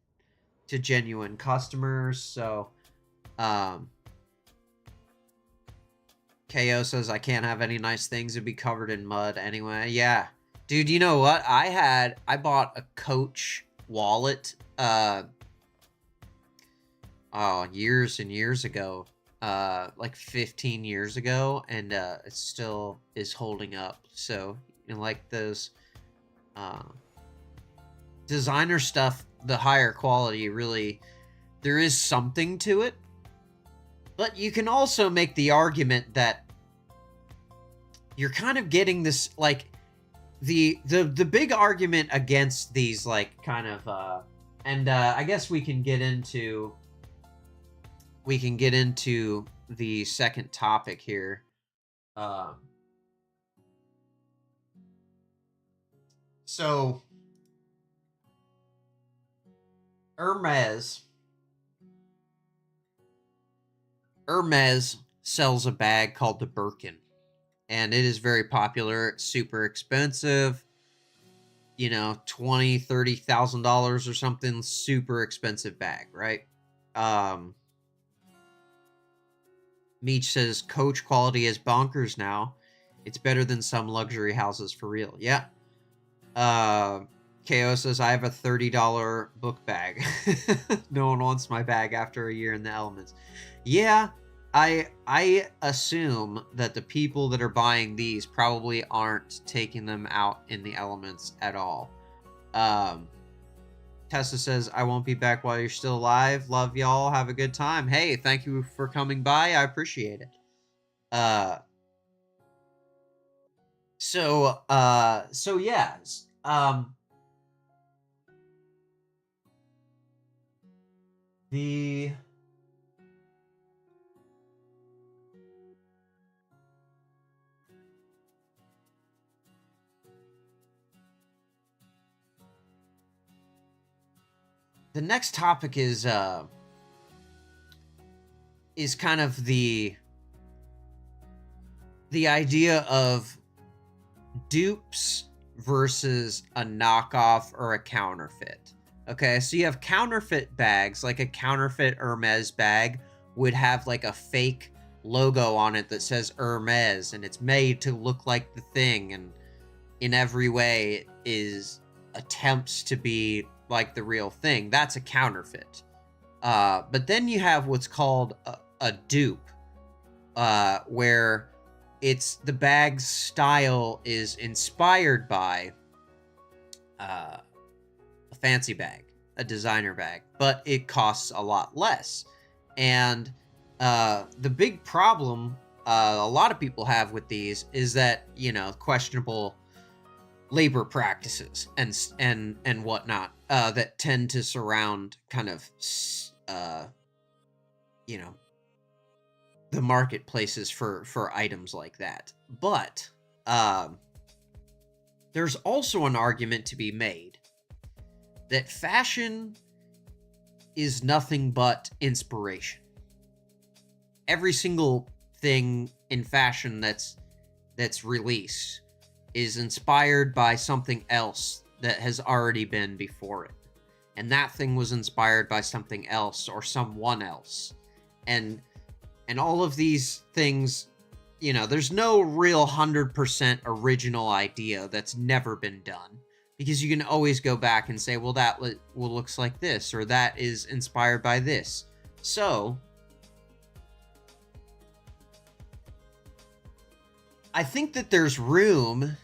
to genuine customers. So KO says, I can't have any nice things, it'd be covered in mud anyway. Yeah, dude, you know what? I bought a Coach wallet years and years ago, like 15 years ago, and it still is holding up. So, you know, like those designer stuff, the higher quality, really, there is something to it. But you can also make the argument that you're kind of getting this, like, the big argument against these, like, kind of I guess we can get into the second topic here. So Hermes sells a bag called the Birkin, and it is very popular. It's super expensive, you know, $20,000-$30,000 or something. Super expensive bag, right? Meech says Coach quality is bonkers now. It's better than some luxury houses, for real. Yeah. KO says, I have a $30 book bag. No one wants my bag after a year in the elements. Yeah, I assume that the people that are buying these probably aren't taking them out in the elements at all. Tessa says, I won't be back while you're still alive. Love y'all. Have a good time. Hey, thank you for coming by. I appreciate it. So yes. the next topic is kind of the idea of dupes versus a knockoff or a counterfeit. Okay, so you have counterfeit bags, like a counterfeit Hermes bag would have like a fake logo on it that says Hermes, and it's made to look like the thing, and in every way is attempts to be like the real thing. That's a counterfeit. But then you have what's called a dupe, where it's the bag's style is inspired by a fancy bag, a designer bag, but it costs a lot less. And the big problem a lot of people have with these is that, you know, questionable labor practices and whatnot that tend to surround kind of you know, the marketplaces for items like that. But there's also an argument to be made that fashion is nothing but inspiration. Every single thing in fashion that's released is inspired by something else that has already been before it. And that thing was inspired by something else or someone else. And all of these things, you know, there's no real 100% original idea that's never been done. Because you can always go back and say, well, that looks like this, or that is inspired by this. So, I think that there's room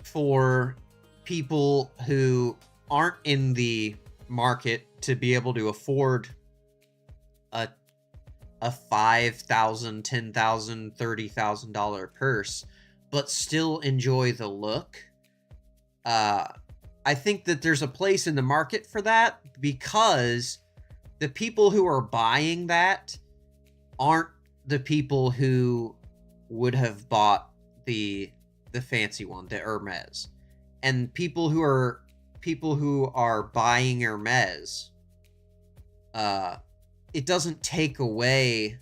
for people who aren't in the market to be able to afford a $5,000, $10,000, $30,000 purse, but still enjoy the look. I think that there's a place in the market for that, because the people who are buying that aren't the people who would have bought the fancy one, the Hermes. And people who are buying Hermes, it doesn't take away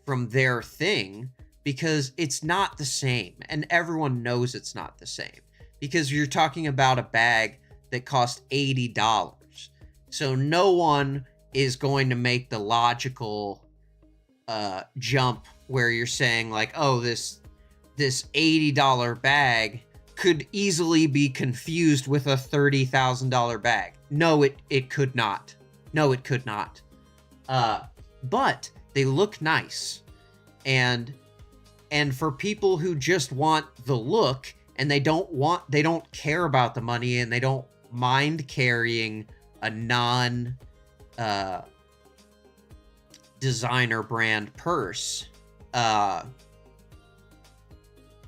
from their thing, because it's not the same, and everyone knows it's not the same. Because you're talking about a bag that cost $80. So no one is going to make the logical jump where you're saying like, oh, this $80 bag could easily be confused with a $30,000 bag. No, it could not. No, it could not. But they look nice. And for people who just want the look, and they don't care about the money, and they don't mind carrying a designer brand purse,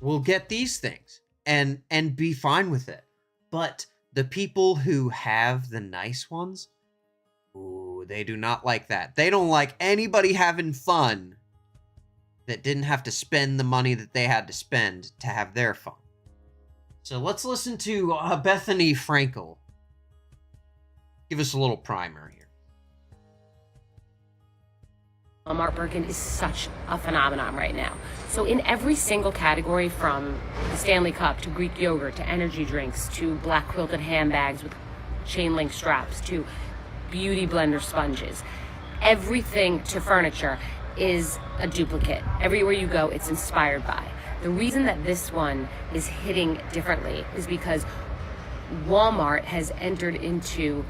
will get these things and be fine with it. But the people who have the nice ones, ooh, they do not like that. They don't like anybody having fun that didn't have to spend the money that they had to spend to have their fun. So let's listen to Bethany Frankel. Give us a little primer here.
Walmart Birkin is such a phenomenon right now. So in every single category, from the Stanley Cup to Greek yogurt to energy drinks to black quilted handbags with chain link straps to beauty blender sponges, everything to furniture is a duplicate. Everywhere you go, it's inspired by. The reason that this one is hitting differently is because Walmart has entered into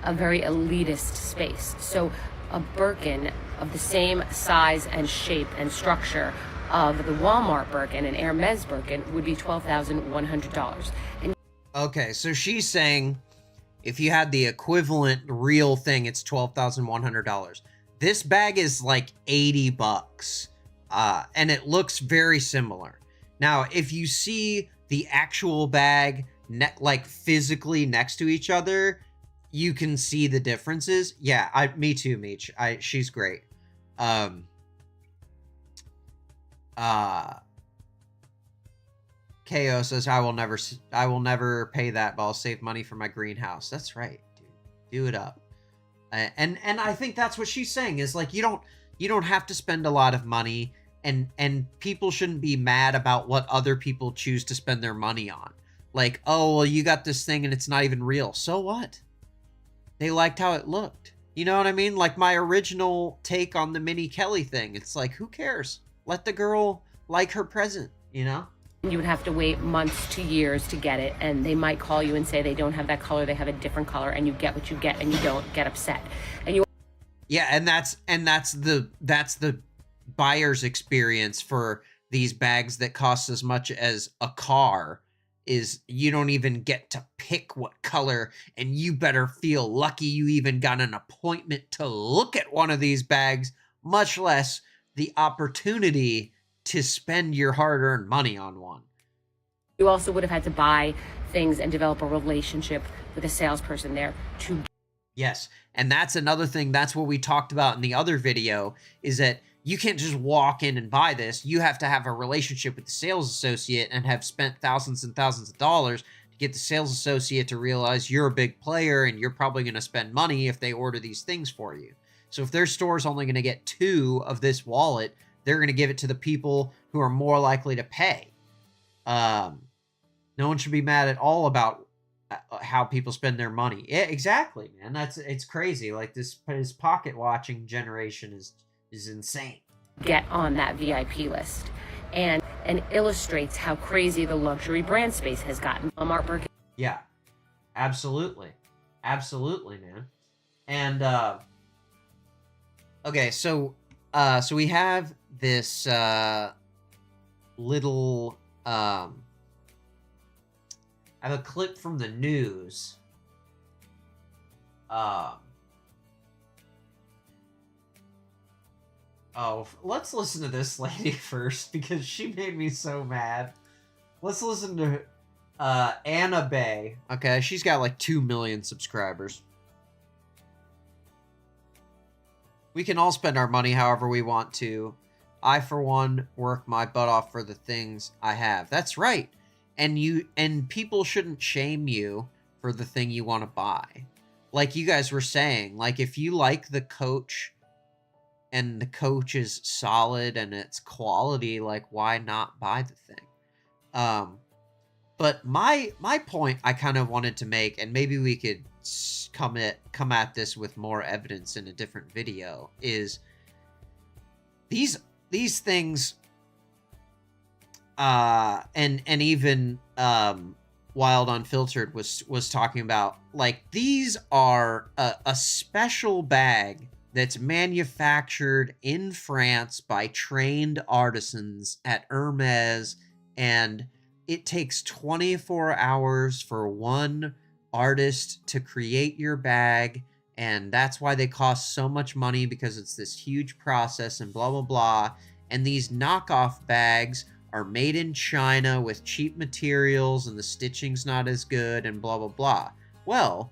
a very elitist space. So a Birkin of the same size and shape and structure of the Walmart Birkin, an Hermes Birkin, would be $12,100.
Okay, so she's saying if you had the equivalent real thing, it's $12,100. This bag is like $80, and it looks very similar. Now, if you see the actual bag like physically next to each other, you can see the differences. Yeah, me too, Meech. She's great. KO says, I will never pay that, but I'll save money for my greenhouse. That's right, dude. Do it up. And I think that's what she's saying is like, you don't have to spend a lot of money, and people shouldn't be mad about what other people choose to spend their money on. Like, oh, well, you got this thing and it's not even real. So what? They liked how it looked. You know what I mean? Like my original take on the Minnie Kelly thing. It's like, who cares? Let the girl like her present, you know?
You would have to wait months to years to get it, and they might call you and say they don't have that color, they have a different color, and you get what you get, and you don't get upset. And you
Yeah, and that's the buyer's experience for these bags that cost as much as a car. Is you don't even get to pick what color, and you better feel lucky you even got an appointment to look at one of these bags, much less the opportunity to spend your hard-earned money on one.
You also would have had to buy things and develop a relationship with a salesperson there to...
Yes, and that's another thing. That's what we talked about in the other video, is that you can't just walk in and buy this. You have to have a relationship with the sales associate and have spent thousands and thousands of dollars to get the sales associate to realize you're a big player and you're probably going to spend money if they order these things for you. So if their store's only going to get 2 of this wallet, they're going to give it to the people who are more likely to pay. No one should be mad at all about how people spend their money. Yeah, exactly, man. It's crazy. Like this pocket watching generation is insane.
Get on that VIP list, and illustrates how crazy the luxury brand space has gotten. Art Birkin.
Yeah, absolutely, man. And okay, so we have this little I have a clip from the news. Oh, let's listen to this lady first, because she made me so mad. Let's listen to Anna Bay. Okay, she's got like 2 million subscribers. We can all spend our money however we want to. I, for one, work my butt off for the things I have. That's right. And people shouldn't shame you for the thing you want to buy. Like you guys were saying, like if you like the Coach and the Coach is solid and it's quality, like why not buy the thing? But my point I kind of wanted to make, and maybe we could come at this with more evidence in a different video, is these things, and even Wild Unfiltered was talking about, like, these are a special bag that's manufactured in France by trained artisans at Hermes, and it takes 24 hours for one artist to create your bag, and that's why they cost so much money, because it's this huge process and blah blah blah. And these knockoff bags are made in China with cheap materials and the stitching's not as good and blah blah blah. Well,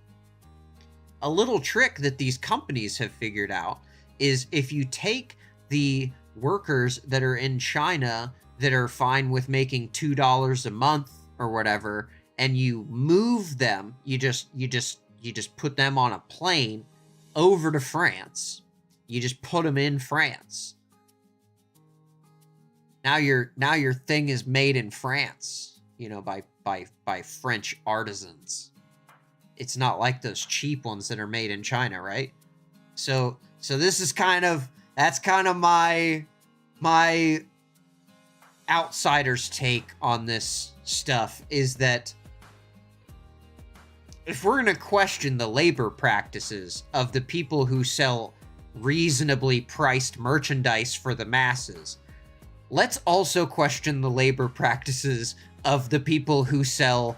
a little trick that these companies have figured out is if you take the workers that are in China that are fine with making $2 a month or whatever, and you move them, you just put them on a plane over to France. You just put them in France. Now your thing is made in France, you know, by French artisans. It's not like those cheap ones that are made in China, right? So this is that's kind of my outsider's take on this stuff, is that if we're going to question the labor practices of the people who sell reasonably priced merchandise for the masses, let's also question the labor practices of the people who sell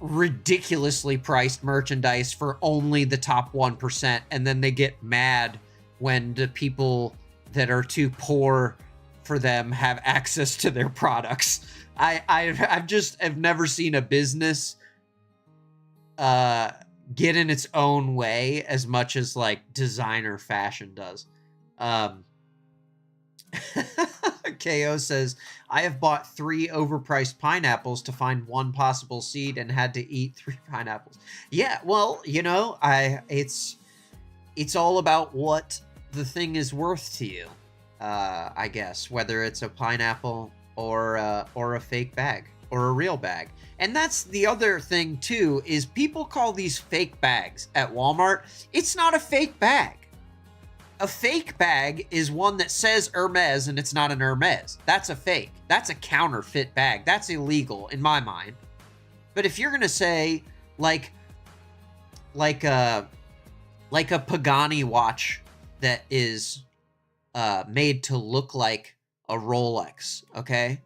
ridiculously priced merchandise for only the top 1%, and then they get mad when the people that are too poor for them have access to their products. I've never seen a business get in its own way as much as like designer fashion does. KO says, I have bought 3 overpriced pineapples to find 1 possible seed and had to eat 3 pineapples. Yeah, well, you know, it's it's all about what the thing is worth to you, I guess, whether it's a pineapple or a fake bag or a real bag. And that's the other thing too, is people call these fake bags at Walmart. It's not a fake bag. A fake bag is one that says Hermes and it's not an Hermes. That's a fake. That's a counterfeit bag. That's illegal in my mind. But if you're gonna say like a Pagani watch that is made to look like a Rolex, okay?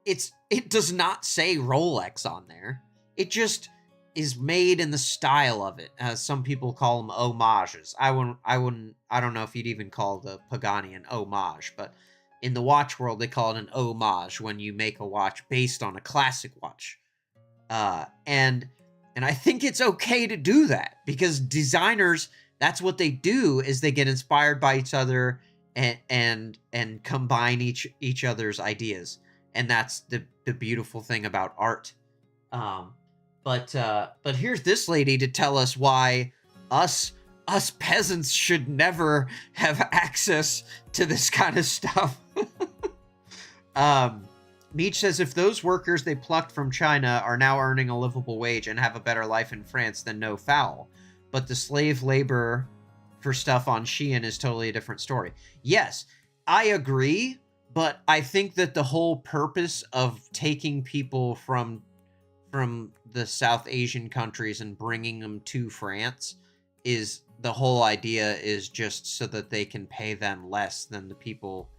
It does not say Rolex on there. It just is made in the style of it. Some people call them homages. I don't know if you'd even call the Pagani an homage, but in the watch world, they call it an homage when you make a watch based on a classic watch. And I think it's okay to do that, because designers, that's what they do, is they get inspired by each other and combine each other's ideas. And that's the beautiful thing about art. But here's this lady to tell us why us peasants should never have access to this kind of stuff. Meach says, if those workers they plucked from China are now earning a livable wage and have a better life in France, then no foul. But the slave labor for stuff on Shein is totally a different story. Yes, I agree, but I think that the whole purpose of taking people from the South Asian countries and bringing them to France is, the whole idea is just so that they can pay them less than the people,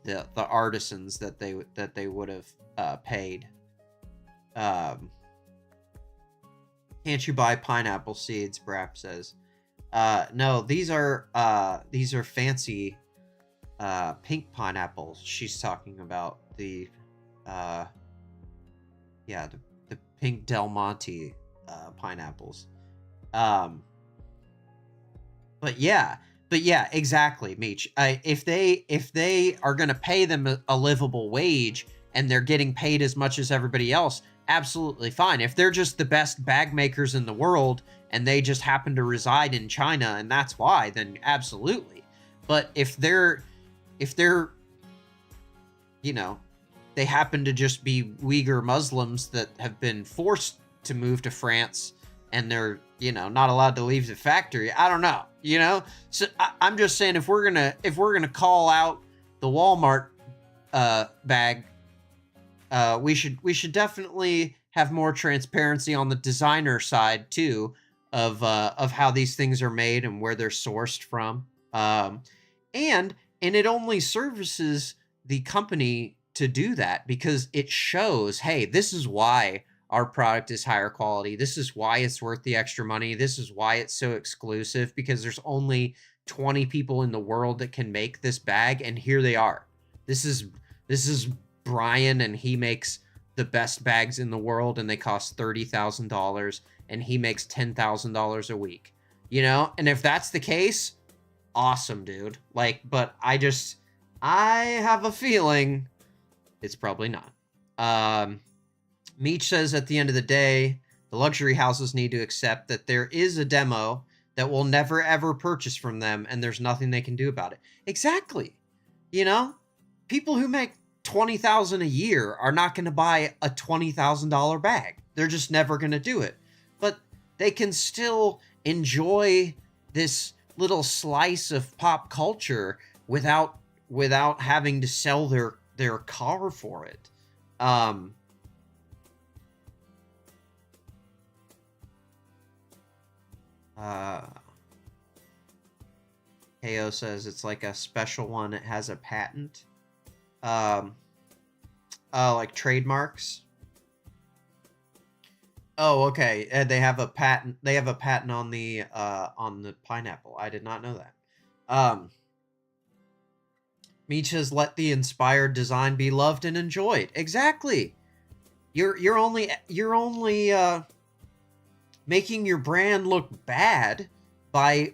the artisans that they would have paid. Can't you buy pineapple seeds? Brap says. No, these are fancy pink pineapples. She's talking about the pink Del Monte pineapples. But yeah, exactly, Meech. If they are going to pay them a livable wage and they're getting paid as much as everybody else, absolutely fine. If they're just the best bag makers in the world and they just happen to reside in China and that's why, then absolutely. But if they're they happen to just be Uyghur Muslims that have been forced to move to France and they're, not allowed to leave the factory. I don't know, So I'm just saying, if we're gonna call out the Walmart bag, we should definitely have more transparency on the designer side too, of how these things are made and where they're sourced from. And it only services the company to do that because it shows, hey, this is why our product is higher quality. This is why it's worth the extra money. This is why it's so exclusive, because there's only 20 people in the world that can make this bag, and here they are. This is Brian, and he makes the best bags in the world, and they cost $30,000, and he makes $10,000 a week. And if that's the case, awesome, dude. But I have a feeling it's probably not. Meech says, at the end of the day, the luxury houses need to accept that there is a demo that will never ever purchase from them, and there's nothing they can do about it. Exactly. People who make $20,000 a year are not going to buy a $20,000 bag. They're just never going to do it. But they can still enjoy this little slice of pop culture without having to sell their car for it. KO says it's like a special one. It has a patent. Like trademarks. Oh, okay. They have a patent. They have a patent on the pineapple. I did not know that. Meech says, let the inspired design be loved and enjoyed. Exactly. You're only making your brand look bad by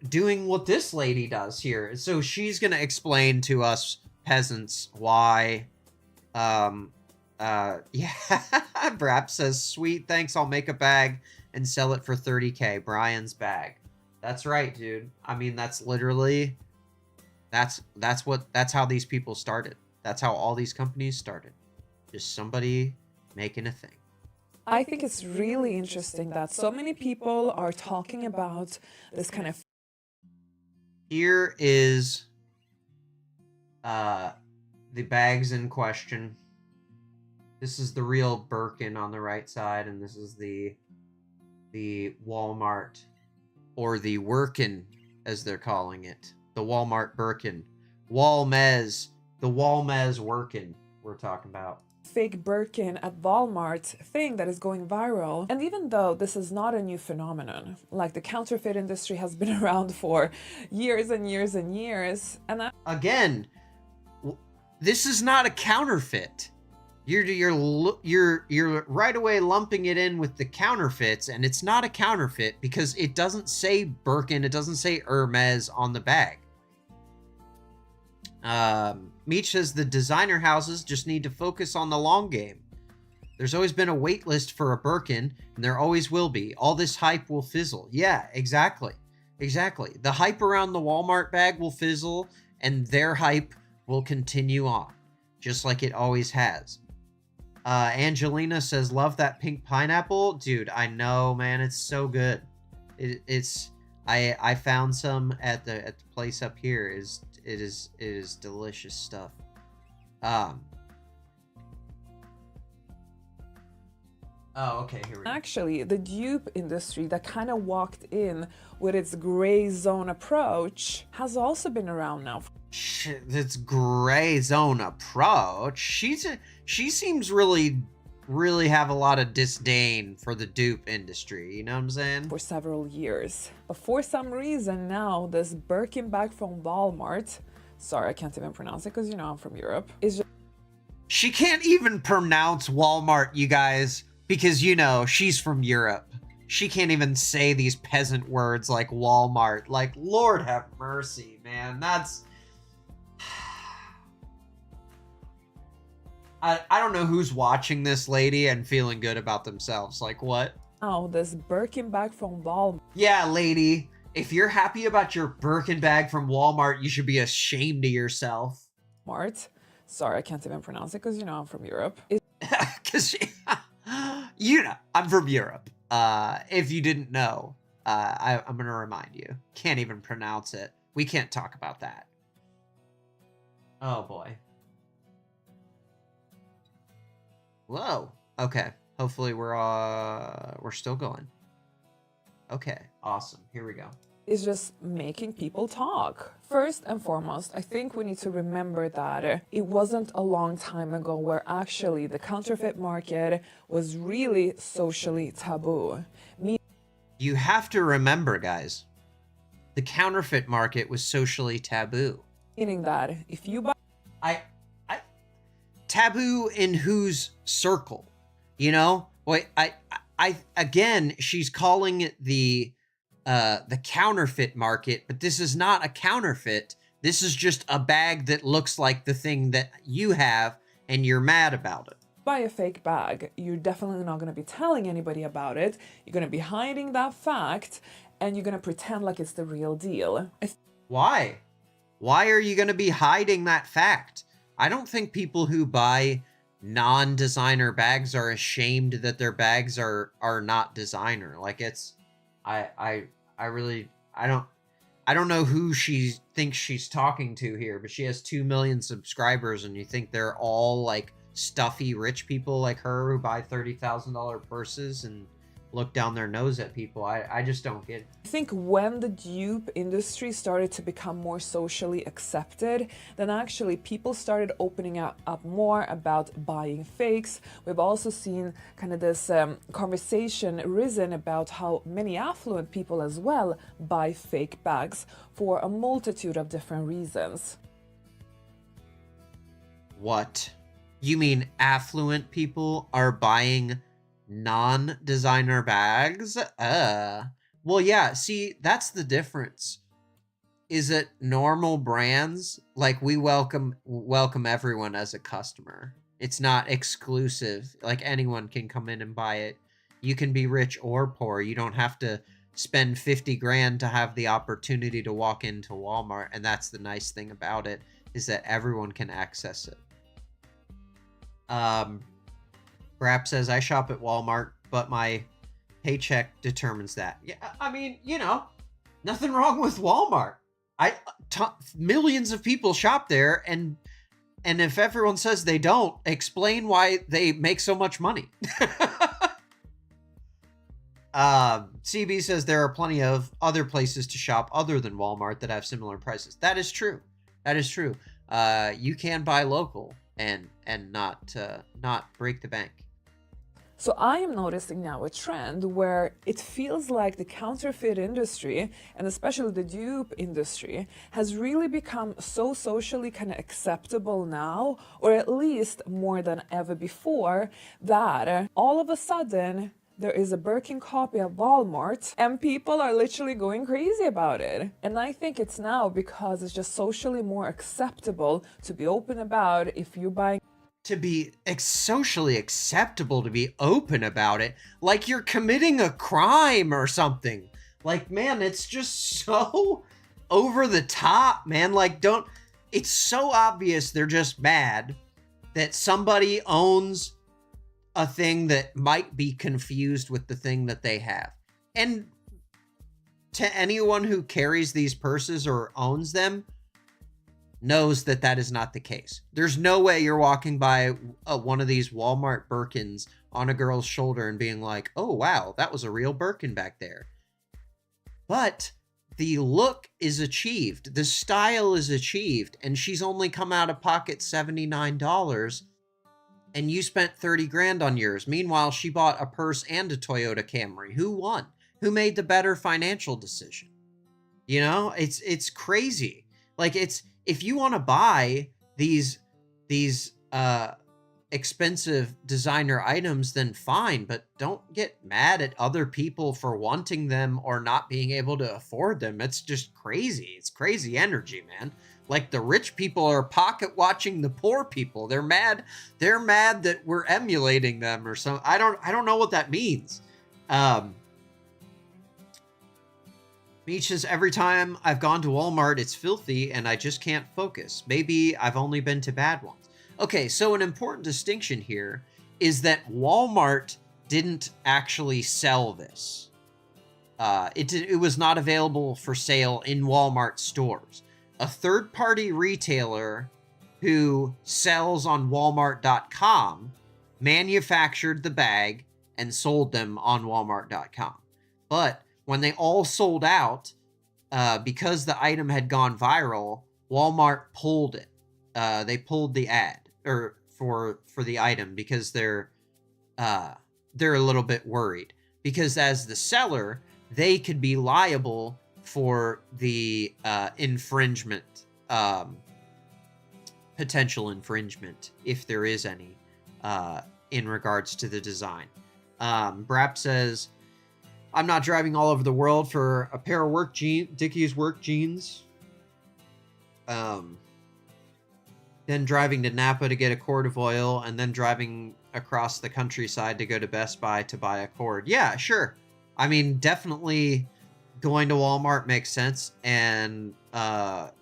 doing what this lady does here. So she's gonna explain to us peasants why. Yeah. Brap says, sweet, thanks. I'll make a bag and sell it for 30K. Brian's bag. That's right, dude. I mean, that's literally, that's how these people started. That's how all these companies started. Just somebody making a thing.
I think it's really interesting that so many people are talking about this kind of.
Here is the bags in question. This is the real Birkin on the right side, and this is the Walmart, or the Wirkin, as they're calling it. The Walmart Birkin. Walmez. The Walmez Wirkin we're talking about.
Fake Birkin at Walmart thing that is going viral. And even though this is not a new phenomenon, like the counterfeit industry has been around for years and years and years, and
again, this is not a counterfeit. You're right away lumping it in with the counterfeits, and it's not a counterfeit because it doesn't say Birkin, it doesn't say Hermes on the bag. Meech says the designer houses just need to focus on the long game. There's always been a wait list for a Birkin, and there always will be. All this hype will fizzle. Yeah, exactly. Exactly. The hype around the Walmart bag will fizzle, and their hype will continue on, just like it always has. Angelina says, love that pink pineapple. Dude, I know, man. It's so good. I found some at the place up here. It is delicious stuff. Oh, okay, here we go.
Actually, the dupe industry that kind of walked in with its gray zone approach has also been around now.
This gray zone approach. She seems really have a lot of disdain for the dupe industry. You know what I'm saying?
For several years. But for some reason now, this Birkin bag from Walmart, sorry, I can't even pronounce it because, you know, I'm from Europe, is just...
She can't even pronounce Walmart, you guys, because, you know, she's from Europe. She can't even say these peasant words like Walmart. Like, Lord have mercy, man. That's... I don't know who's watching this lady and feeling good about themselves. Like, what?
Oh, this Birkin bag from Walmart.
Yeah, lady. If you're happy about your Birkin bag from Walmart, you should be ashamed of yourself.
Sorry, I can't even pronounce it because, you know, I'm from Europe.
Because, you know, I'm from Europe. If you didn't know, I'm going to remind you. Can't even pronounce it. We can't talk about that. Oh, boy. Whoa. Okay. Hopefully we're still going. Okay. Awesome. Here we go.
Is just making people talk. First and foremost, I think we need to remember that it wasn't a long time ago where actually the counterfeit market was really socially taboo.
You have to remember, guys, the counterfeit market was socially taboo.
Meaning that if you buy...
Taboo in whose circle? You know? Wait, again, she's calling it the counterfeit market, but this is not a counterfeit. This is just a bag that looks like the thing that you have, and you're mad about it.
Buy a fake bag, you're definitely not going to be telling anybody about it. You're going to be hiding that fact, and you're going to pretend like it's the real deal.
Why? Why are you going to be hiding that fact? I don't think people who buy non-designer bags are ashamed that their bags are not designer. Like, it's, I don't know who she thinks she's talking to here, but she has 2 million subscribers, and you think they're all like stuffy rich people like her who buy $30,000 purses and look down their nose at people. I just don't get it.
I think when the dupe industry started to become more socially accepted, then actually people started opening up more about buying fakes. We've also seen kind of this conversation risen about how many affluent people as well buy fake bags for a multitude of different reasons.
What? You mean affluent people are buying non-designer bags? Well, yeah, see, that's the difference. Is it normal brands? Like, we welcome everyone as a customer. It's not exclusive. Like, anyone can come in and buy it. You can be rich or poor. You don't have to spend 50 grand to have the opportunity to walk into Walmart. And that's the nice thing about it, is that everyone can access it. Brap says, I shop at Walmart, but my paycheck determines that. Yeah, I mean, you know, nothing wrong with Walmart. Millions of people shop there, and if everyone says they don't, explain why they make so much money. CB says there are plenty of other places to shop other than Walmart that have similar prices. That is true. That is true. You can buy local and not break the bank.
So I am noticing now a trend where it feels like the counterfeit industry, and especially the dupe industry, has really become so socially kind of acceptable now, or at least more than ever before, that all of a sudden there is a Birkin copy at Walmart and people are literally going crazy about it. And I think it's now because it's just socially more acceptable to be open about if you're buying.
To be socially acceptable to be open about it, like you're committing a crime or something. Like, man, it's just so over the top, man. Like, it's so obvious they're just mad that somebody owns a thing that might be confused with the thing that they have. And to anyone who carries these purses or owns them, knows that that is not the case. There's no way you're walking by one of these Walmart Birkins on a girl's shoulder and being like, oh, wow, that was a real Birkin back there. But the look is achieved. The style is achieved. And she's only come out of pocket $79 and you spent 30 grand on yours. Meanwhile, she bought a purse and a Toyota Camry. Who won? Who made the better financial decision? You know, it's crazy. Like, if you want to buy these expensive designer items, then fine, but don't get mad at other people for wanting them or not being able to afford them. It's just crazy. It's crazy energy, man. Like, the rich people are pocket watching the poor people. They're mad that we're emulating them or something. I don't know what that means. Meech says, every time I've gone to Walmart, it's filthy and I just can't focus. Maybe I've only been to bad ones. Okay, so an important distinction here is that Walmart didn't actually sell this. It was not available for sale in Walmart stores. A third-party retailer who sells on Walmart.com manufactured the bag and sold them on Walmart.com. But when they all sold out, because the item had gone viral, Walmart pulled it. They pulled the ad for the item because they're a little bit worried. Because as the seller, they could be liable for the infringement, potential infringement, if there is any, in regards to the design. Brap says, I'm not driving all over the world for a pair of Dickies work jeans. Then driving to Napa to get a quart of oil, and then driving across the countryside to go to Best Buy to buy a cord. Yeah, sure. I mean, definitely going to Walmart makes sense. And a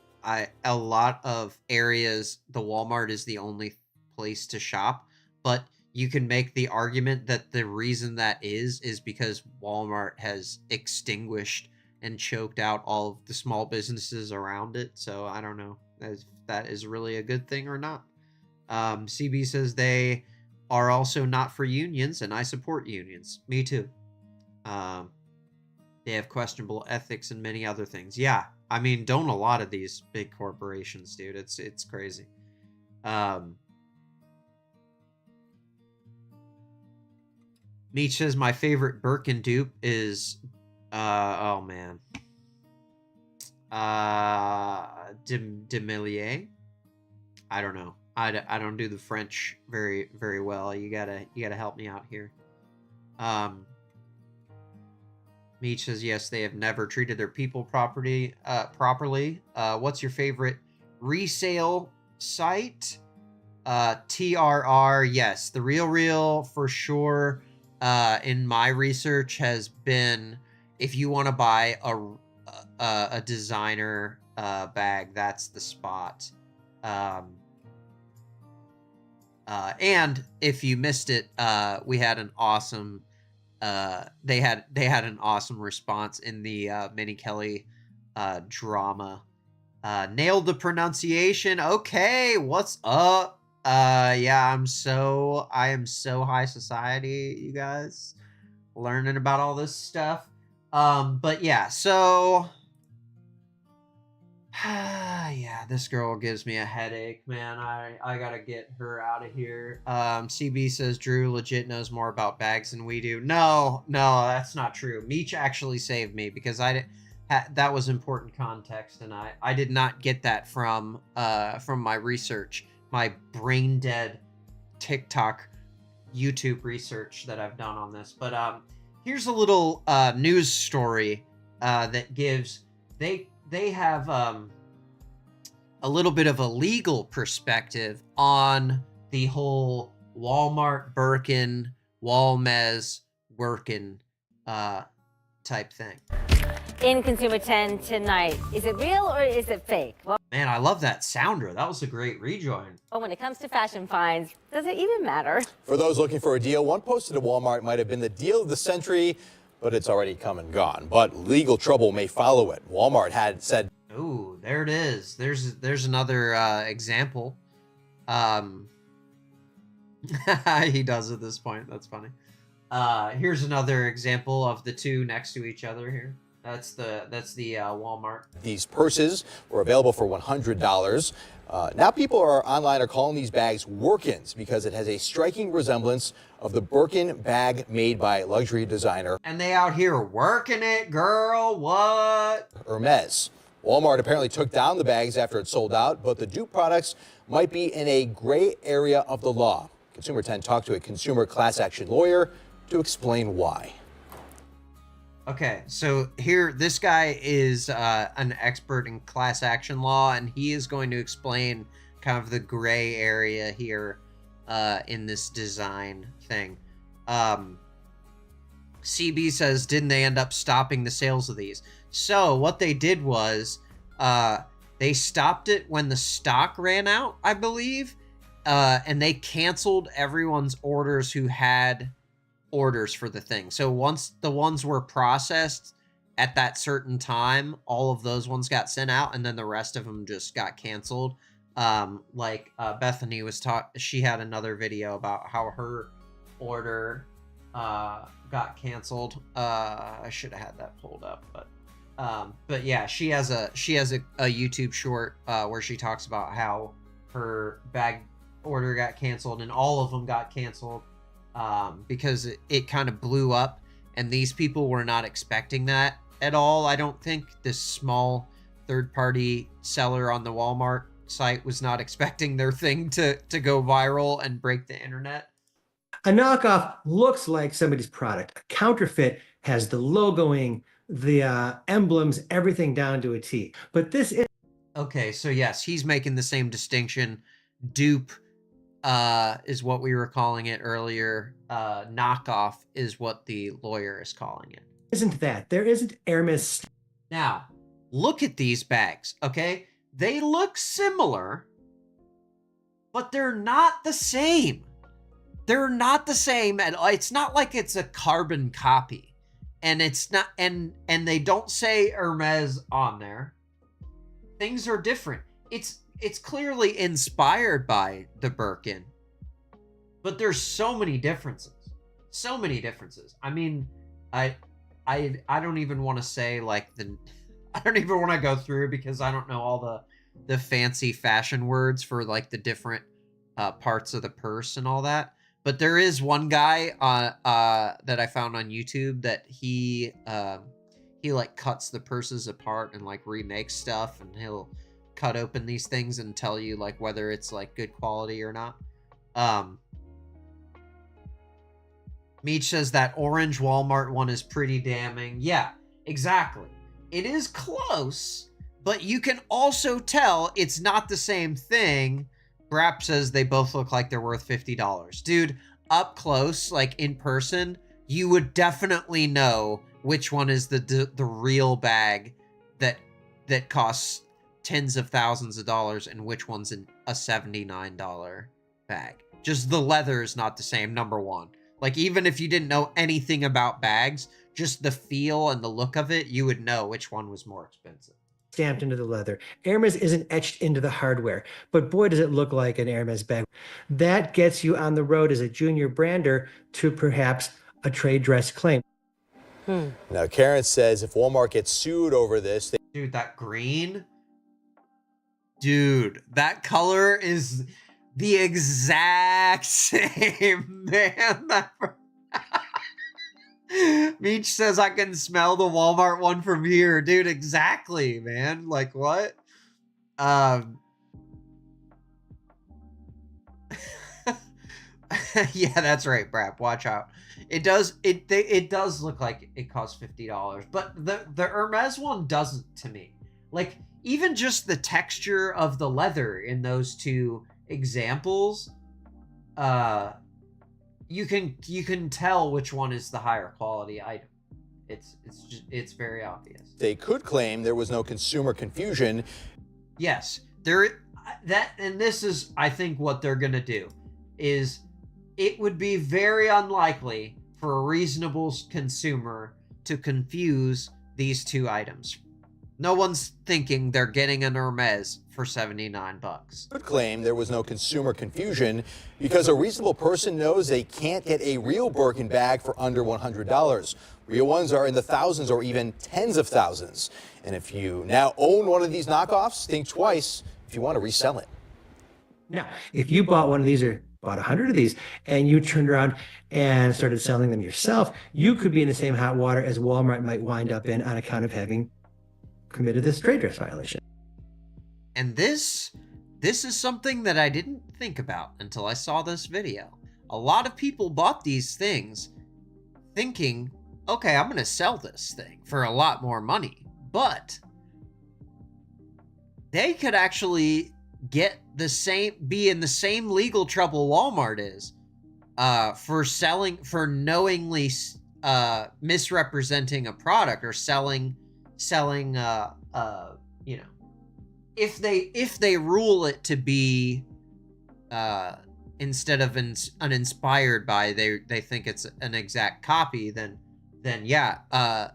lot of areas, the Walmart is the only place to shop. But you can make the argument that the reason that is because Walmart has extinguished and choked out all of the small businesses around it. So I don't know if that is really a good thing or not. CB says they are also not for unions, and I support unions. Me too. They have questionable ethics and many other things. Yeah, I mean, don't a lot of these big corporations, dude. It's crazy. Meech says my favorite Birkin dupe is, oh man, Demillier. I don't know. I don't do the French very well. You gotta help me out here. Meech says yes, they have never treated their people properly. What's your favorite resale site? TRR. Yes, the Real for sure. in my research has been, if you want to buy a designer bag, that's the spot. And if you missed it, we had an awesome they had an awesome response in the Minnie Kelly drama. Nailed the pronunciation. Okay, what's up? Yeah, I am so high society, you guys, learning about all this stuff. But yeah, so yeah, this girl gives me a headache, man. I gotta get her out of here. CB says Drew legit knows more about bags than we do. No, that's not true. Meech actually saved me because that was important context, and I did not get that from my research, my brain dead TikTok, YouTube research that I've done on this. But here's a little news story that gives they have a little bit of a legal perspective on the whole Walmart Birkin, Walmez Wirkin type thing.
In Consumer 10 tonight, is it real or is it fake? Well,
man, I love that sounder. That was a great rejoin.
when it comes to fashion finds, does it even matter?
For those looking for a deal, one posted at Walmart might have been the deal of the century, but it's already come and gone. But legal trouble may follow it. Walmart had said,
"Ooh, there it is. There's another example." He does at this point. That's funny. Here's another example of the two next to each other here. That's the Walmart.
These purses were available for $100. Now people online are calling these bags Wirkins because it has a striking resemblance of the Birkin bag made by luxury designer.
And they out here working it, girl. What?
Hermes. Walmart apparently took down the bags after it sold out, but the dupe products might be in a gray area of the law. Consumer 10 talked to a consumer class action lawyer to explain why.
Okay, so here, this guy is an expert in class action law, and he is going to explain kind of the gray area here in this design thing. CB says, didn't they end up stopping the sales of these? So what they did was they stopped it when the stock ran out, I believe, and they canceled everyone's orders who had orders for the thing. So once the ones were processed at that certain time, all of those ones got sent out, and then the rest of them just got canceled. Bethany was she had another video about how her order got canceled. I should have had that pulled up, but yeah, she has a YouTube short where she talks about how her bag order got canceled, and all of them got canceled because it kind of blew up, and these people were not expecting that at all. I don't think this small third-party seller on the Walmart site was not expecting their thing to go viral and break the internet.
A knockoff looks like somebody's product. A counterfeit has the logoing, the emblems, everything down to a T. But this is...
Okay, so yes, he's making the same distinction. Dupe is what we were calling it earlier. Knockoff is what the lawyer is calling it.
Isn't that? There isn't Hermes.
Now, look at these bags, okay? They look similar, but they're not the same. They're not the same, and it's not like it's a carbon copy. And it's not, and they don't say Hermes on there. Things are different. It's clearly inspired by the Birkin, but there's so many differences. So many differences. I mean, I don't even want to say like I don't even want to go through because I don't know all the fancy fashion words for like the different parts of the purse and all that. But there is one guy that I found on YouTube that he like cuts the purses apart and like remakes stuff, and he'll cut open these things and tell you like whether it's like good quality or not. Meech says that orange Walmart one is pretty damning. Yeah, exactly. It is close, but you can also tell it's not the same thing. Brap says they both look like they're worth $50. Dude, up close, like in person, you would definitely know which one is the real bag that costs tens of thousands of dollars and which one's a $79 bag. Just the leather is not the same, number one. Like, even if you didn't know anything about bags, just the feel and the look of it, you would know which one was more expensive.
Stamped into the leather. Hermes isn't etched into the hardware, but boy, does it look like an Hermes bag. That gets you on the road as a junior brander to perhaps a trade dress claim.
Now, Karen says if Walmart gets sued over this,
Dude, that green? Dude, that color is the exact same, man. Meech says I can smell the Walmart one from here. Dude, exactly, man. Like, what? Yeah, that's right, Brap. Watch out. It does look like it costs $50, but the Hermes one doesn't to me. Like, even just the texture of the leather in those two examples, you can tell which one is the higher quality item. It's very obvious.
They could claim there was no consumer confusion.
Yes, and this is, I think, what they're gonna do is it would be very unlikely for a reasonable consumer to confuse these two items. No one's thinking they're getting an Hermes for $79.
Could claim there was no consumer confusion because a reasonable person knows they can't get a real Birkin bag for under $100. Real ones are in the thousands or even tens of thousands. And if you now own one of these knockoffs, think twice if you want to resell it.
Now, if you bought one of these or bought 100 of these and you turned around and started selling them yourself, you could be in the same hot water as Walmart might wind up in on account of having committed this trade dress violation.
And this is something that I didn't think about until I saw this video. A lot of people bought these things thinking, okay, I'm going to sell this thing for a lot more money. But they could actually be in the same legal trouble Walmart is for knowingly misrepresenting a product or selling you know, if they rule it to be instead of uninspired by, they think it's an exact copy, then yeah,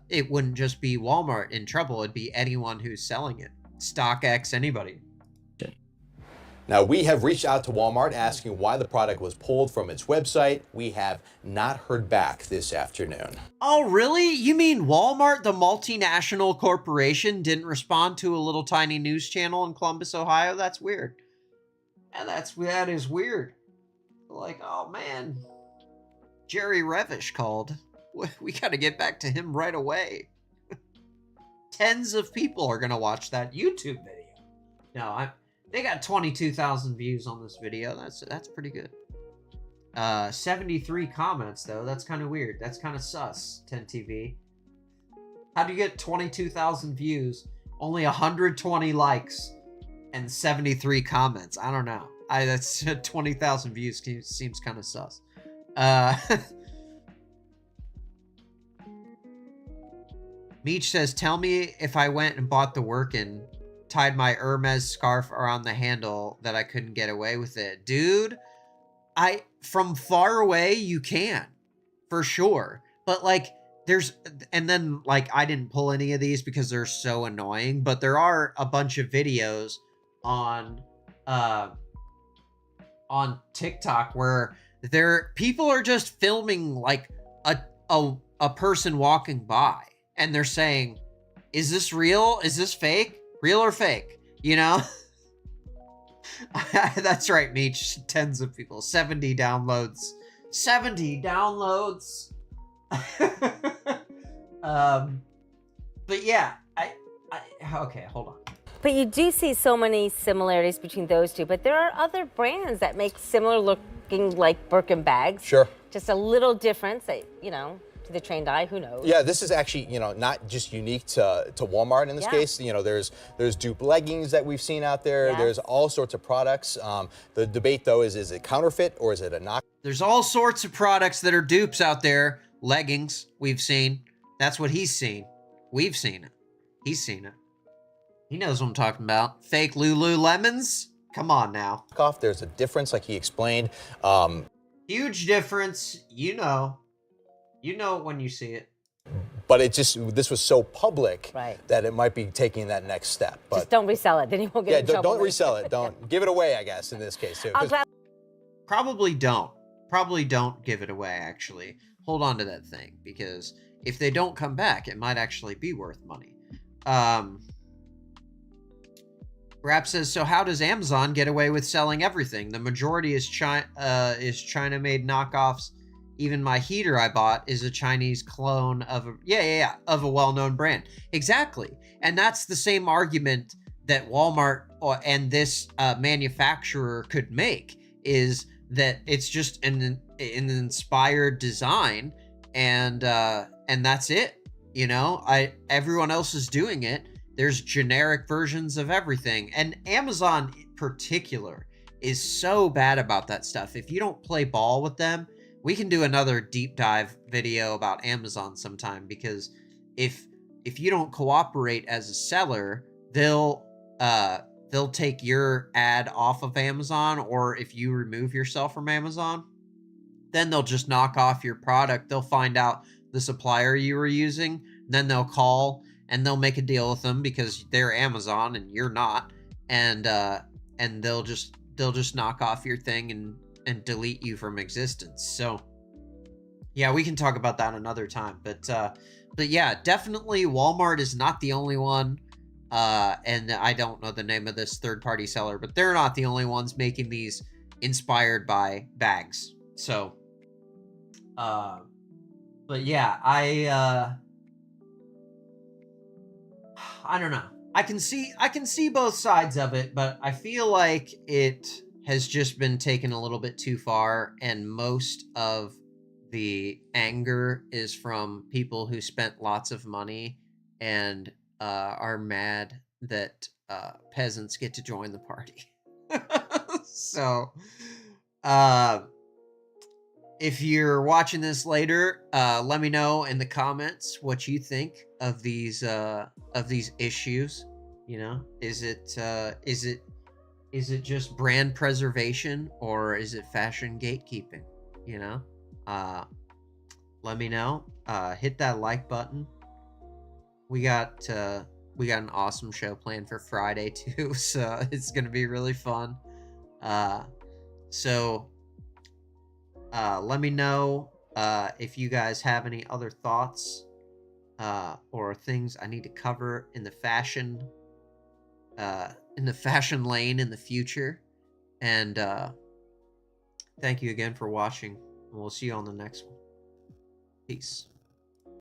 it wouldn't just be Walmart in trouble, it'd be anyone who's selling it. StockX, anybody.
Now, we have reached out to Walmart asking why the product was pulled from its website. We have not heard back this afternoon.
Oh, really? You mean Walmart, the multinational corporation, didn't respond to a little tiny news channel in Columbus, Ohio? That's weird. And that is weird. Like, oh man, Jerry Revish called. We got to get back to him right away. Tens of people are going to watch that YouTube video. No, they got 22,000 views on this video. That's pretty good. 73 comments though. That's kind of weird. That's kind of sus. 10TV. How do you get 22,000 views, only 120 likes, and 73 comments? I don't know. That's 20,000 views seems kind of sus. Meech says, "Tell me if I went and bought the Wirkin, tied my Hermes scarf around the handle, that I couldn't get away with it." Dude, from far away you can, for sure. But like I didn't pull any of these because they're so annoying, but there are a bunch of videos on TikTok where people are just filming like a person walking by and they're saying, "Is this real? Is this fake? Real or fake?" You know? That's right, Meech. Tens of people. 70 downloads. 70 downloads. But yeah, okay, hold on.
But you do see so many similarities between those two, but there are other brands that make similar looking like Birkin bags.
Sure.
Just a little difference that, to the trained eye, who knows?
Yeah, this is actually, not just unique to Walmart in this case. There's dupe leggings that we've seen out there.
Yes.
There's all sorts of products. The debate, though, is it counterfeit or is it a knock?
There's all sorts of products that are dupes out there. Leggings, we've seen. That's what he's seen. We've seen it. He's seen it. He knows what I'm talking about. Fake Lululemons? Come on now.
There's a difference, like he explained.
Huge difference. You know it when you see it.
But this was so public that it might be taking that next step. But
just don't resell it, then you won't get in trouble.
Don't resell it. Don't give it away, I guess, in this case, too.
Probably don't. Probably don't give it away, actually. Hold on to that thing, because if they don't come back, it might actually be worth money. Rap says, so how does Amazon get away with selling everything? The majority is China-made knockoffs. Even my heater I bought is a Chinese clone of a well-known brand. Exactly. And that's the same argument that Walmart and this manufacturer could make, is that it's just an inspired design, and that's it. You know, everyone else is doing it. There's generic versions of everything. And Amazon in particular is so bad about that stuff. If you don't play ball with them, we can do another deep dive video about Amazon sometime, because if you don't cooperate as a seller, they'll take your ad off of Amazon, or if you remove yourself from Amazon, then they'll just knock off your product. They'll find out the supplier you were using, then they'll call and they'll make a deal with them because they're Amazon and you're not, and they'll just knock off your thing and delete you from existence. So yeah, we can talk about that another time, but yeah, definitely Walmart is not the only one, and I don't know the name of this third-party seller, but they're not the only ones making these inspired by bags. So but yeah, I don't know. I can see both sides of it, but I feel like it has just been taken a little bit too far, and most of the anger is from people who spent lots of money and are mad that peasants get to join the party. So if you're watching this later, let me know in the comments what you think of these issues. You know, is it just brand preservation, or is it fashion gatekeeping? You know, let me know. Hit that like button. We got an awesome show planned for Friday too, so it's gonna be really fun. So let me know if you guys have any other thoughts or things I need to cover in the fashion lane in the future. And thank you again for watching, and we'll see you on the next one. Peace.